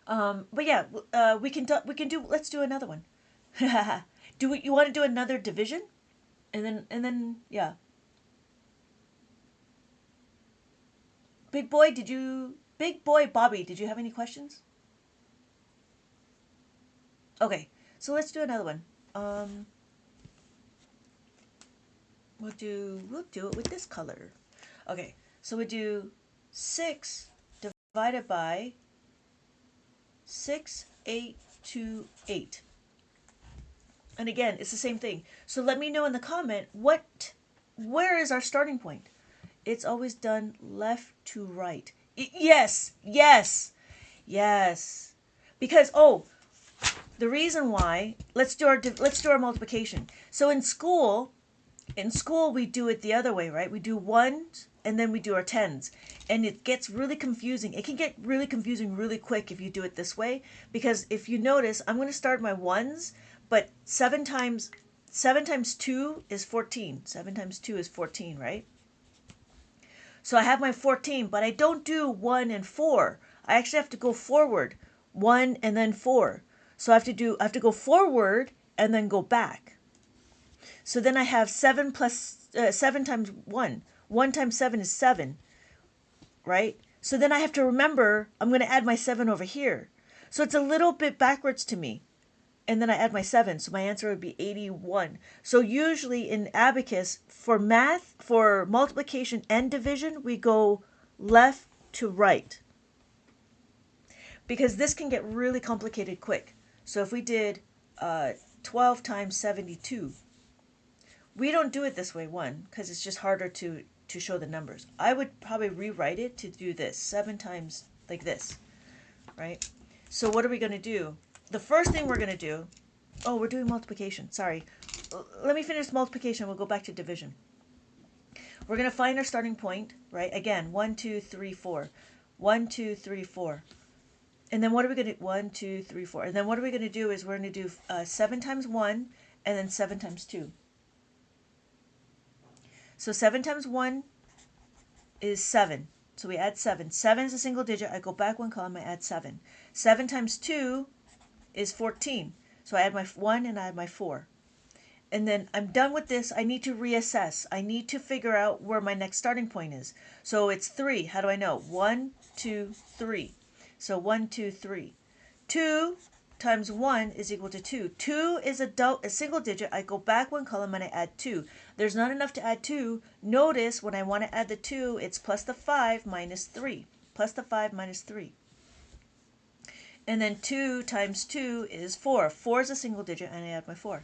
But yeah, let's do another one. You want to do another division? And then yeah. Big boy Bobby, did you have any questions? Okay, so let's do another one. We'll do it with this color. Okay, so we do 6 divided by 6828. And again, it's the same thing. So let me know in the comment where is our starting point? It's always done left to right. Yes. Because the reason why, let's do our multiplication. So in school we do it the other way, right? We do ones and then we do our tens. And it gets really confusing. It can get really confusing really quick if you do it this way. Because if you notice, I'm going to start my ones, but 7 times 2 is 14. 7 times 2 is 14, right? So I have my 14, but I don't do 1 and 4. I actually have to go forward. 1 and then 4. So I have to go forward and then go back. So then I have 7 plus 7 times 1. 1 times 7 is 7, right? So then I have to remember I'm going to add my 7 over here. So it's a little bit backwards to me. And then I add my 7, so my answer would be 81. So usually in Abacus, for math, for multiplication and division, we go left to right. Because this can get really complicated quick. So if we did 12 times 72, we don't do it this way, because it's just harder to show the numbers. I would probably rewrite it to do this, 7 times like this, right? So what are we going to do? The first thing we're going to do, oh, we're doing multiplication, sorry. Let me finish multiplication, we'll go back to division. We're going to find our starting point, right? Again, 1, 2, 3, 4. 1, 2, 3, 4. And then what are we going to do? 1, 2, 3, 4. And then what are we going to do is we're going to do 7 times 1 and then 7 times 2. So 7 times 1 is 7. So we add 7. 7 is a single digit. I go back one column, I add 7. 7 times 2 is 14. So I add my 1 and I add my 4. And then I'm done with this. I need to reassess. I need to figure out where my next starting point is. So it's 3. How do I know? 1, 2, 3. So 1, 2, 3. 2 times 1 is equal to 2. 2 is a single digit. I go back one column and I add 2. There's not enough to add 2. Notice when I want to add the 2, it's plus the 5 minus 3. Plus the 5 minus 3. And then 2 times 2 is 4. 4 is a single digit and I add my 4.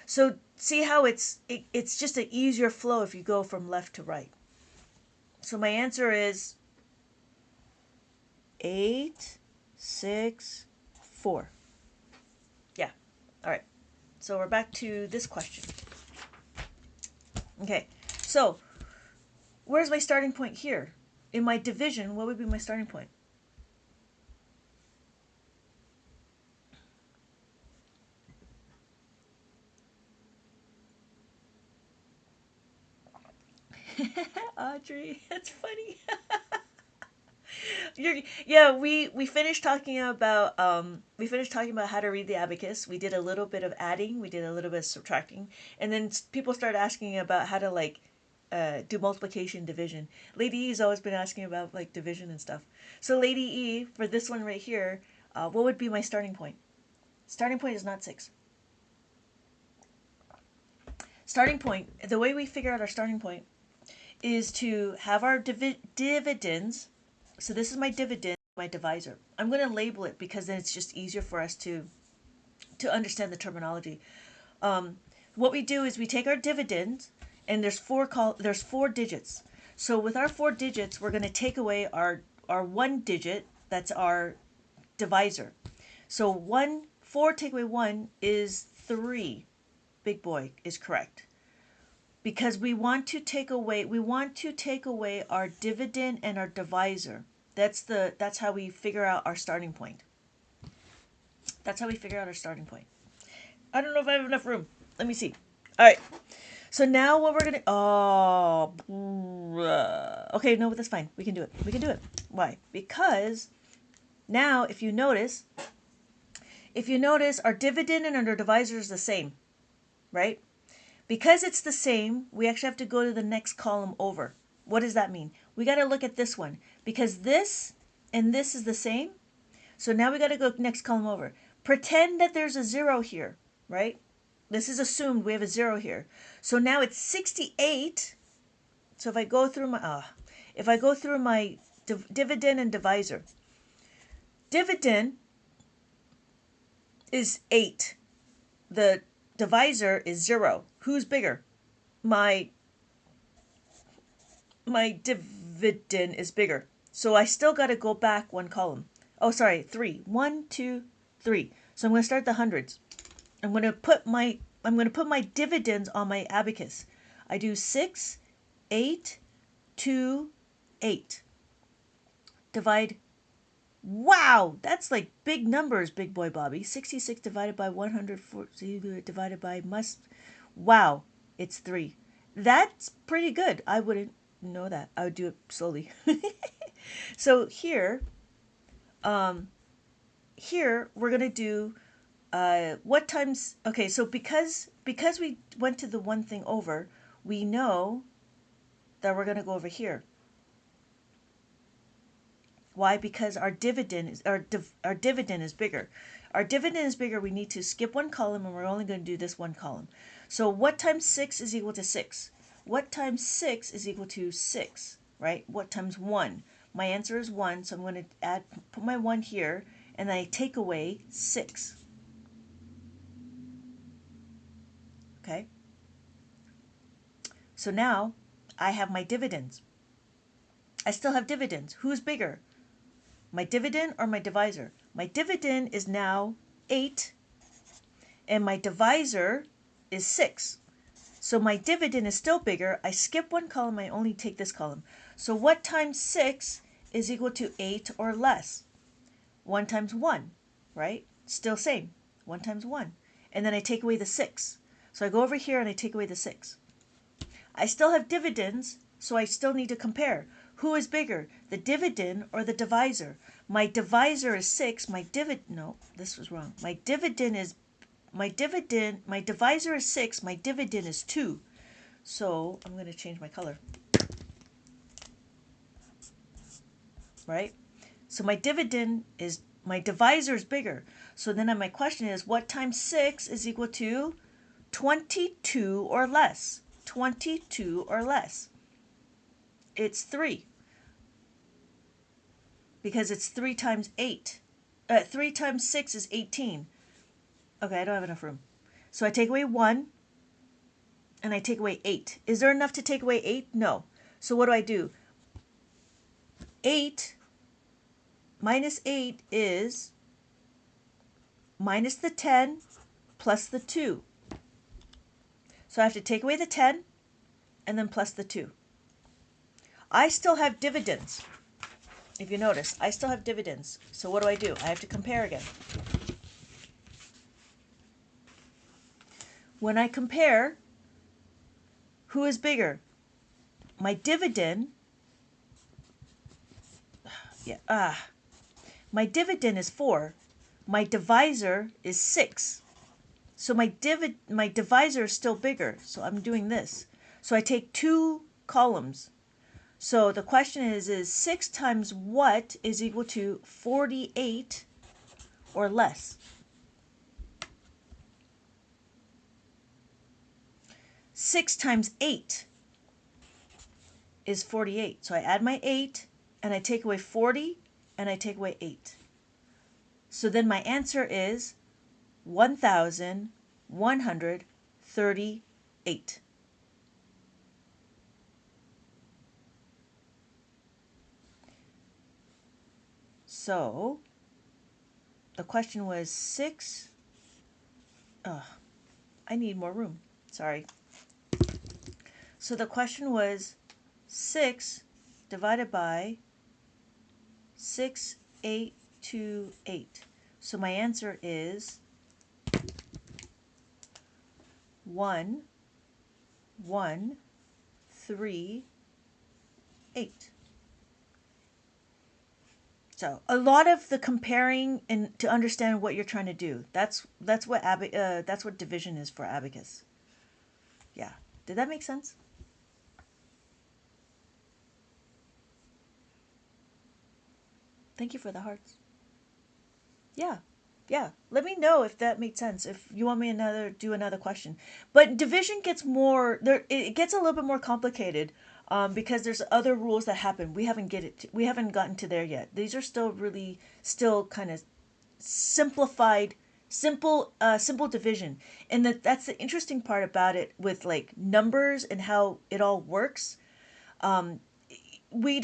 So see how it's just an easier flow if you go from left to right. So my answer is 8, 6, 4. Yeah. All right. So we're back to this question. Okay. So where's my starting point here? In my division, what would be my starting point? Audrey, that's funny. We finished talking about how to read the abacus. We did a little bit of adding, we did a little bit of subtracting, and then people started asking about how to do multiplication, division. Lady E's always been asking about division and stuff. So Lady E, for this one right here, what would be my starting point? Starting point is not 6. Starting point, the way we figure out our starting point is to have our dividends. So this is my dividend, my divisor. I'm going to label it because then it's just easier for us to understand the terminology. What we do is we take our dividends, and there's four digits. So with our 4 digits, we're going to take away our 1 digit. That's our divisor. So 4 take away 1 is 3. Big boy is correct. Because we want to take away our dividend and our divisor. That's how we figure out our starting point. That's how we figure out our starting point. I don't know if I have enough room. Let me see. All right. So now what we're okay, no, that's fine. We can do it. We can do it. Why? Because now if you notice our dividend and our divisor is the same, right? Because it's the same, we actually have to go to the next column over. What does that mean? We got to look at this one. Because this and this is the same, so now we got to go next column over. Pretend that there's a 0 here, right? This is assumed we have a 0 here. So now it's 68. So if I go through my dividend and divisor, dividend is 8. The divisor is 0. Who's bigger? My dividend is bigger. So I still got to go back one column. Oh, sorry, 3. 1, 2, 3. So I'm going to start the hundreds. I'm going to put my dividends on my abacus. I do 6, 8, 2, 8. Divide. Wow, that's like big numbers, big boy Bobby. 66 divided by 140 divided by wow, it's 3. That's pretty good. I wouldn't know that. I would do it slowly. So here, here we're going to do what times, okay, so because we went to the one thing over, we know that we're going to go over here. Why? Because our dividend is our dividend is bigger. Our dividend is bigger. We need to skip one column, and we're only going to do this one column. So what times 6 is equal to 6? What times 6 is equal to 6, right? What times 1? My answer is 1, so I'm going to put my 1 here, and then I take away 6. Okay? So now I have my dividends. I still have dividends. Who's bigger? My dividend or my divisor? My dividend is now 8, and my divisor is 6. So my dividend is still bigger. I skip one column, I only take this column. So what times 6 is equal to 8 or less? 1 times 1, right? Still same. 1 times 1. And then I take away the 6. So I go over here and I take away the 6. I still have dividends, so I still need to compare. Who is bigger, the dividend or the divisor? My divisor is 6. No, this was wrong. My divisor is 6. My dividend is 2. So I'm going to change my color. Right? So my divisor is bigger. So then my question is, what times 6 is equal to 22 or less? 22 or less. It's 3. Because it's 3 times 8. 3 times 6 is 18. Okay, I don't have enough room. So I take away 1, and I take away 8. Is there enough to take away 8? No. So what do? 8 minus 8 is minus the 10 plus the 2. So I have to take away the 10 and then plus the 2. I still have dividends. If you notice, I still have dividends. So what do? I have to compare again. When I compare, who is bigger? My dividend, my dividend is 4. My divisor is 6. So my divisor is still bigger. So I'm doing this. So I take 2 columns. So the question is 6 times what is equal to 48 or less? 6 times 8 is 48. So I add my 8, and I take away 40, and I take away 8. So then my answer is 1,138. So the question was 6. I need more room. Sorry. So the question was 6 divided by 6828. So my answer is 1138. So a lot of the comparing and to understand what you're trying to do. That's what division is for Abacus. Yeah. Did that make sense? Thank you for the hearts. Yeah. Yeah. Let me know if that made sense. If you want me do another question. But division gets more there. It gets a little bit more complicated. Because there's other rules that happen. We haven't gotten to there yet. These are still kind of simplified, simple division. And that's the interesting part about it with like numbers and how it all works. We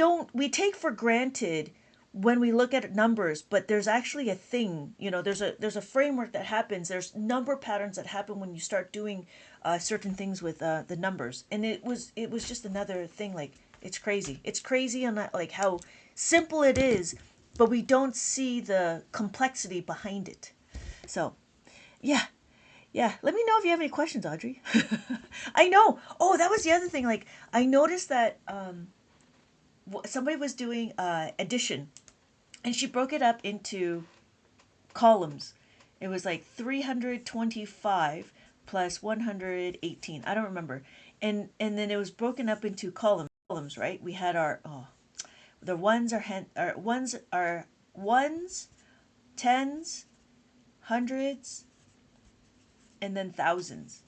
take for granted when we look at numbers, but there's actually a thing, there's a framework that happens. There's number patterns that happen when you start doing certain things with the numbers. And it was just another thing. Like, it's crazy on that, like how simple it is, but we don't see the complexity behind it. So yeah, let me know if you have any questions, Audrey. I know. Oh, that was the other thing. Like, I noticed that somebody was doing addition, and she broke it up into columns. It was like 325 plus 118. I don't remember. And then it was broken up into columns, right? We had our the ones are ones, tens, hundreds, and then thousands,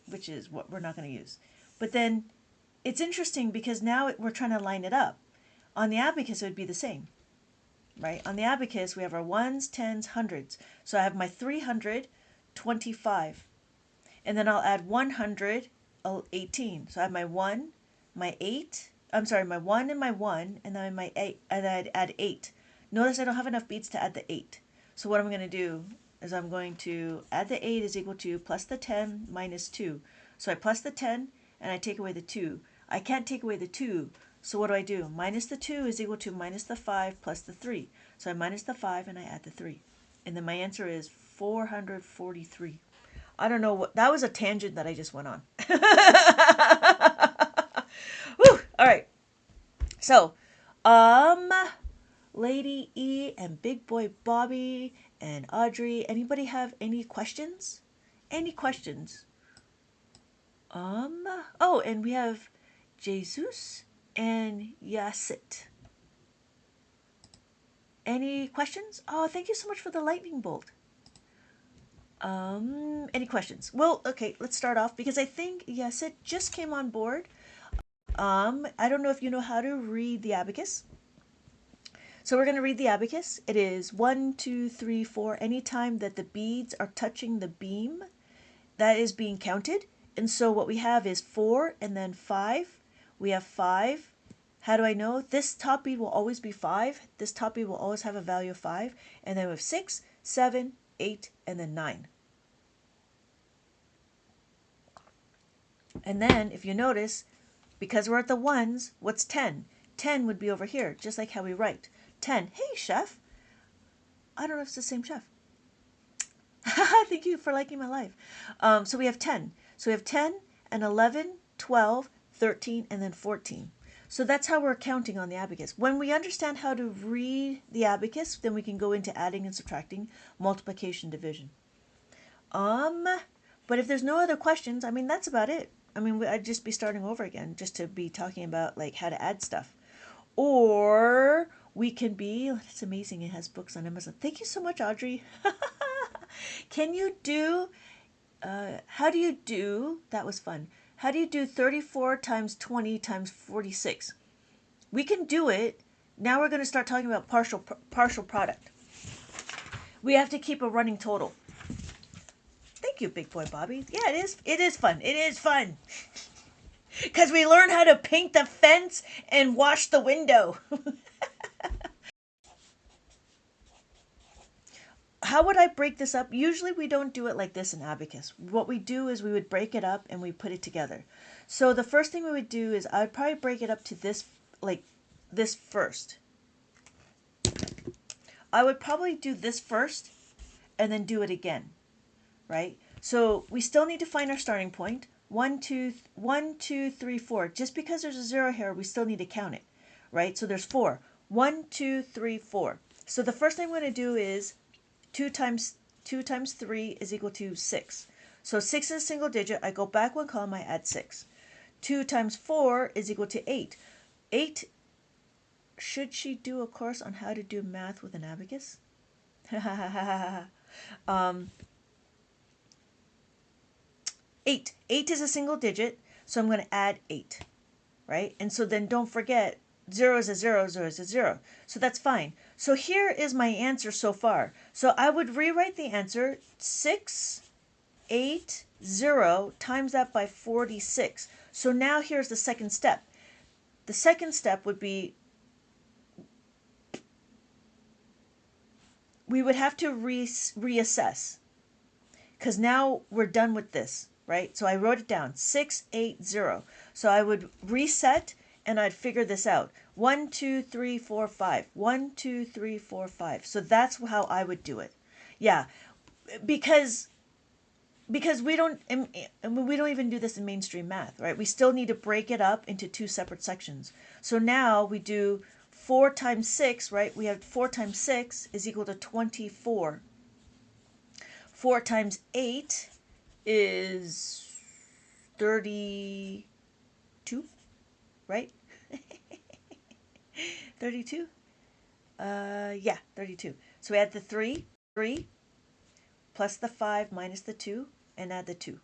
which is what we're not going to use. But then it's interesting because now we're trying to line it up. On the abacus, it would be the same, right? On the abacus, we have our ones, tens, hundreds. So I have my 325, and then I'll add 118. So I have my 1, my 8, I'm sorry, my 1 and my 1, and then my 8, and then I'd add 8. Notice I don't have enough beads to add the 8. So what I'm going to do is I'm going to add the 8 is equal to plus the 10 minus 2. So I plus the 10 and I take away the 2. I can't take away the 2, so what do? Minus the 2 is equal to minus the 5 plus the 3. So I minus the 5 and I add the 3. And then my answer is 443. I don't know what, that was a tangent that I just went on. Whew, all right. So, Lady E and Big Boy Bobby and Audrey, anybody have any questions? Any questions? Oh, and we have Jesus and Yasit. Any questions? Oh, thank you so much for the lightning bolt. Any questions? Well, okay, let's start off because I think Yasit just came on board. I don't know if you know how to read the abacus. So we're going to read the abacus. It is 1, 2, 3, 4. Anytime that the beads are touching the beam, that is being counted. And so what we have is 4 and then 5. We have 5. How do I know? This top bead will always be 5. This top bead will always have a value of 5. And then we have 6, 7, 8, and then 9. And then if you notice, because we're at the ones, what's 10? 10 would be over here, just like how we write. 10. Hey, chef. I don't know if it's the same chef. Thank you for liking my live. So we have 10. So we have 10 and 11, 12, 13, and then 14. So that's how we're counting on the abacus. When we understand how to read the abacus, then we can go into adding and subtracting, multiplication, division. But if there's no other questions, I mean, that's about it. I mean, I'd just be starting over again, just to be talking about like how to add stuff. Or we can be, it's amazing, it has books on Amazon. Thank you so much, Audrey. Can you do, how do you do, that was fun. How do you do 34 times 20 times 46? We can do it. Now we're going to start talking about partial product. We have to keep a running total. Thank you, Big Boy Bobby. Yeah, it is. It is fun. It is fun. Because we learn how to paint the fence and wash the window. How would I break this up? Usually we don't do it like this in abacus. What we do is we would break it up and we put it together. So the first thing we would do is I would probably break it up to this, like this first. I would probably do this first and then do it again, right? So we still need to find our starting point. 1, 2, 1, 2, 3, 4. Just because there's a 0 here, we still need to count it, right? So there's 4. 1, 2, 3, 4. So the first thing I'm going to do is 2 times 3 is equal to 6. So 6 is a single digit. I go back one column, I add 6. 2 times 4 is equal to 8. 8, should she do a course on how to do math with an abacus? 8. 8 is a single digit, so I'm going to add 8, right? And so then don't forget, 0 is a 0, 0 is a 0. So that's fine. So here is my answer so far. So I would rewrite the answer 680 times that by 46. So now here's the second step. The second step would be we would have to reassess because now we're done with this, right? So I wrote it down, 680. So I would reset and I'd figure this out. 1, 2, 3, 4, 5. 1, 2, 3, 4, 5. So that's how I would do it. Yeah, because we don't even do this in mainstream math, right? We still need to break it up into two separate sections. So now we do 4 times 6, right? We have 4 times 6 is equal to 24. 4 times 8 is 32, right? 32? Yeah, 32. So we add the 3 plus the 5 minus the 2, and add the 2.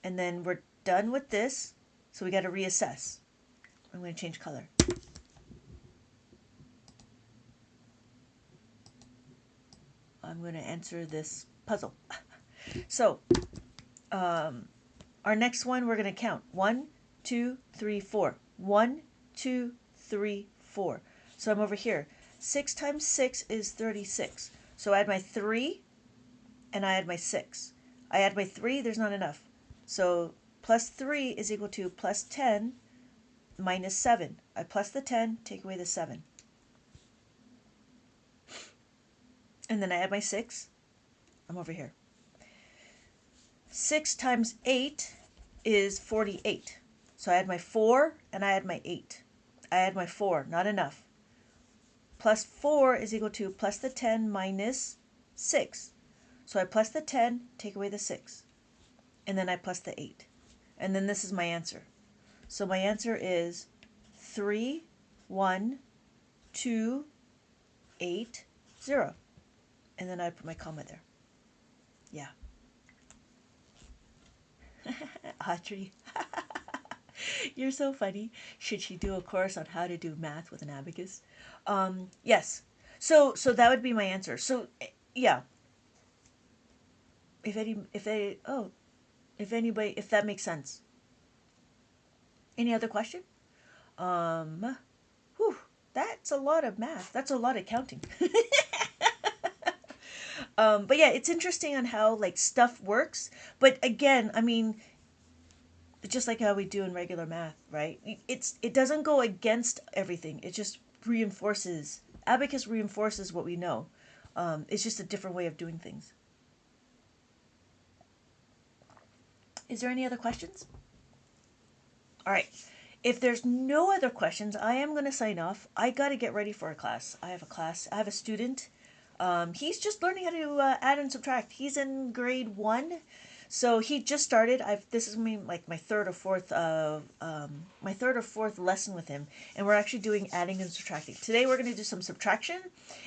And then we're done with this, so we got to reassess. I'm going to change color. I'm going to answer this puzzle. So, our next one, we're going to count. 1, 2, 3, 4. 1, 2, 3, 4. So I'm over here. 6 times 6 is 36. So I add my 3, and I add my 6. I add my 3, there's not enough. So plus 3 is equal to plus 10 minus 7. I plus the 10, take away the 7. And then I add my 6. I'm over here. 6 times 8 is 48. So I add my 4 and I add my 8. I add my 4, not enough. Plus 4 is equal to plus the 10 minus 6. So I plus the 10, take away the 6. And then I plus the 8. And then this is my answer. So my answer is 3, 1, 2, 8, 0. And then I put my comma there. Yeah. Audrey. You're so funny. Should she do a course on how to do math with an abacus? Yes. So that would be my answer. So yeah. If that makes sense. Any other question? That's a lot of math. That's a lot of counting. But yeah, it's interesting on how like stuff works. But again, I mean, just like how we do in regular math, right? It doesn't go against everything. It just reinforces. Abacus reinforces what we know. It's just a different way of doing things. Is there any other questions? All right. If there's no other questions, I am going to sign off. I got to get ready for a class. I have a student. He's just learning how to add and subtract. He's in grade 1. So he just started. This is my third or fourth lesson with him, and we're actually doing adding and subtracting. Today we're going to do some subtraction,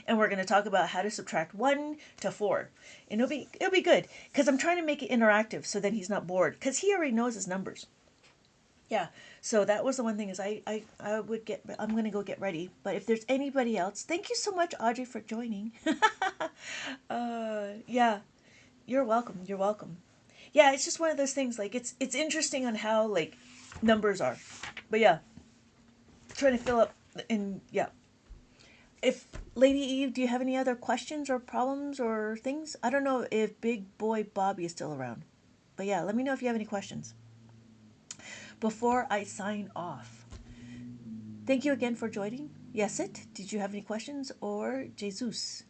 and we're going to talk about how to subtract 1 to 4. And it'll be good because I'm trying to make it interactive so then he's not bored because he already knows his numbers. Yeah. So that was the one thing is I'm going to go get ready. But if there's anybody else, thank you so much, Audrey, for joining. Yeah, you're welcome. You're welcome. Yeah, it's just one of those things. Like it's interesting on how like numbers are. But yeah, trying to fill up and yeah. If Lady Eve, do you have any other questions or problems or things? I don't know if Big Boy Bobby is still around. But yeah, let me know if you have any questions. Before I sign off, thank you again for joining. Yes, did you have any questions? Or Jesus?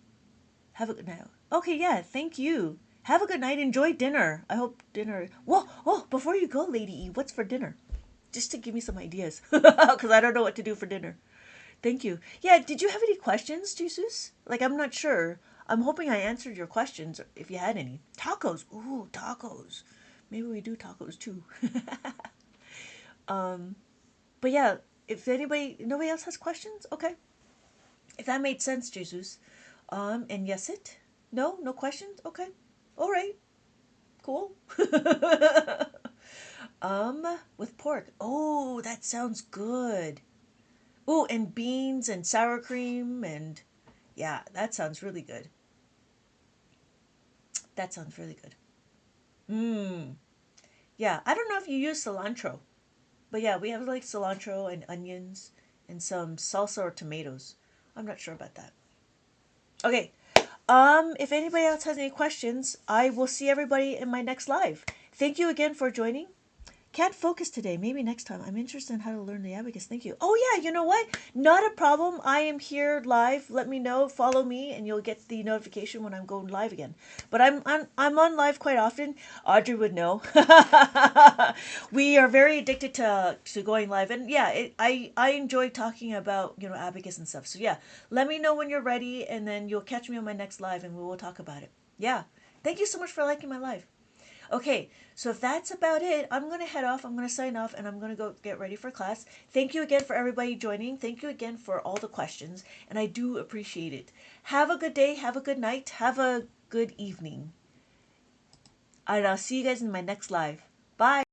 Have a good night. Okay, yeah, thank you. Have a good night. Enjoy dinner. I hope dinner. Whoa, oh, before you go, Lady E, what's for dinner? Just to give me some ideas, because I don't know what to do for dinner. Thank you. Yeah, did you have any questions, Jesus? Like, I'm not sure. I'm hoping I answered your questions if you had any. Tacos. Ooh, tacos. Maybe we do tacos too. But yeah, if nobody else has questions, okay. If that made sense, Jesus. And yes, no questions, okay. All right, cool. With pork. Oh, that sounds good. Oh, and beans and sour cream and yeah, that sounds really good. That sounds really good. Yeah, I don't know if you use cilantro. But yeah, we have like cilantro and onions and some salsa or tomatoes. I'm not sure about that. Okay. If anybody else has any questions, I will see everybody in my next live. Thank you again for joining. Can't focus today. Maybe next time. I'm interested in how to learn the abacus. Thank you. Oh yeah, you know what? Not a problem. I am here live. Let me know. Follow me, and you'll get the notification when I'm going live again. But I'm on live quite often. Audrey would know. We are very addicted to going live, and yeah, I enjoy talking about abacus and stuff. So yeah, let me know when you're ready, and then you'll catch me on my next live, and we will talk about it. Yeah. Thank you so much for liking my live. Okay, so if that's about it, I'm going to head off. I'm going to sign off and I'm going to go get ready for class. Thank you again for everybody joining. Thank you again for all the questions, and I do appreciate it. Have a good day. Have a good night. Have a good evening. And I'll see you guys in my next live. Bye.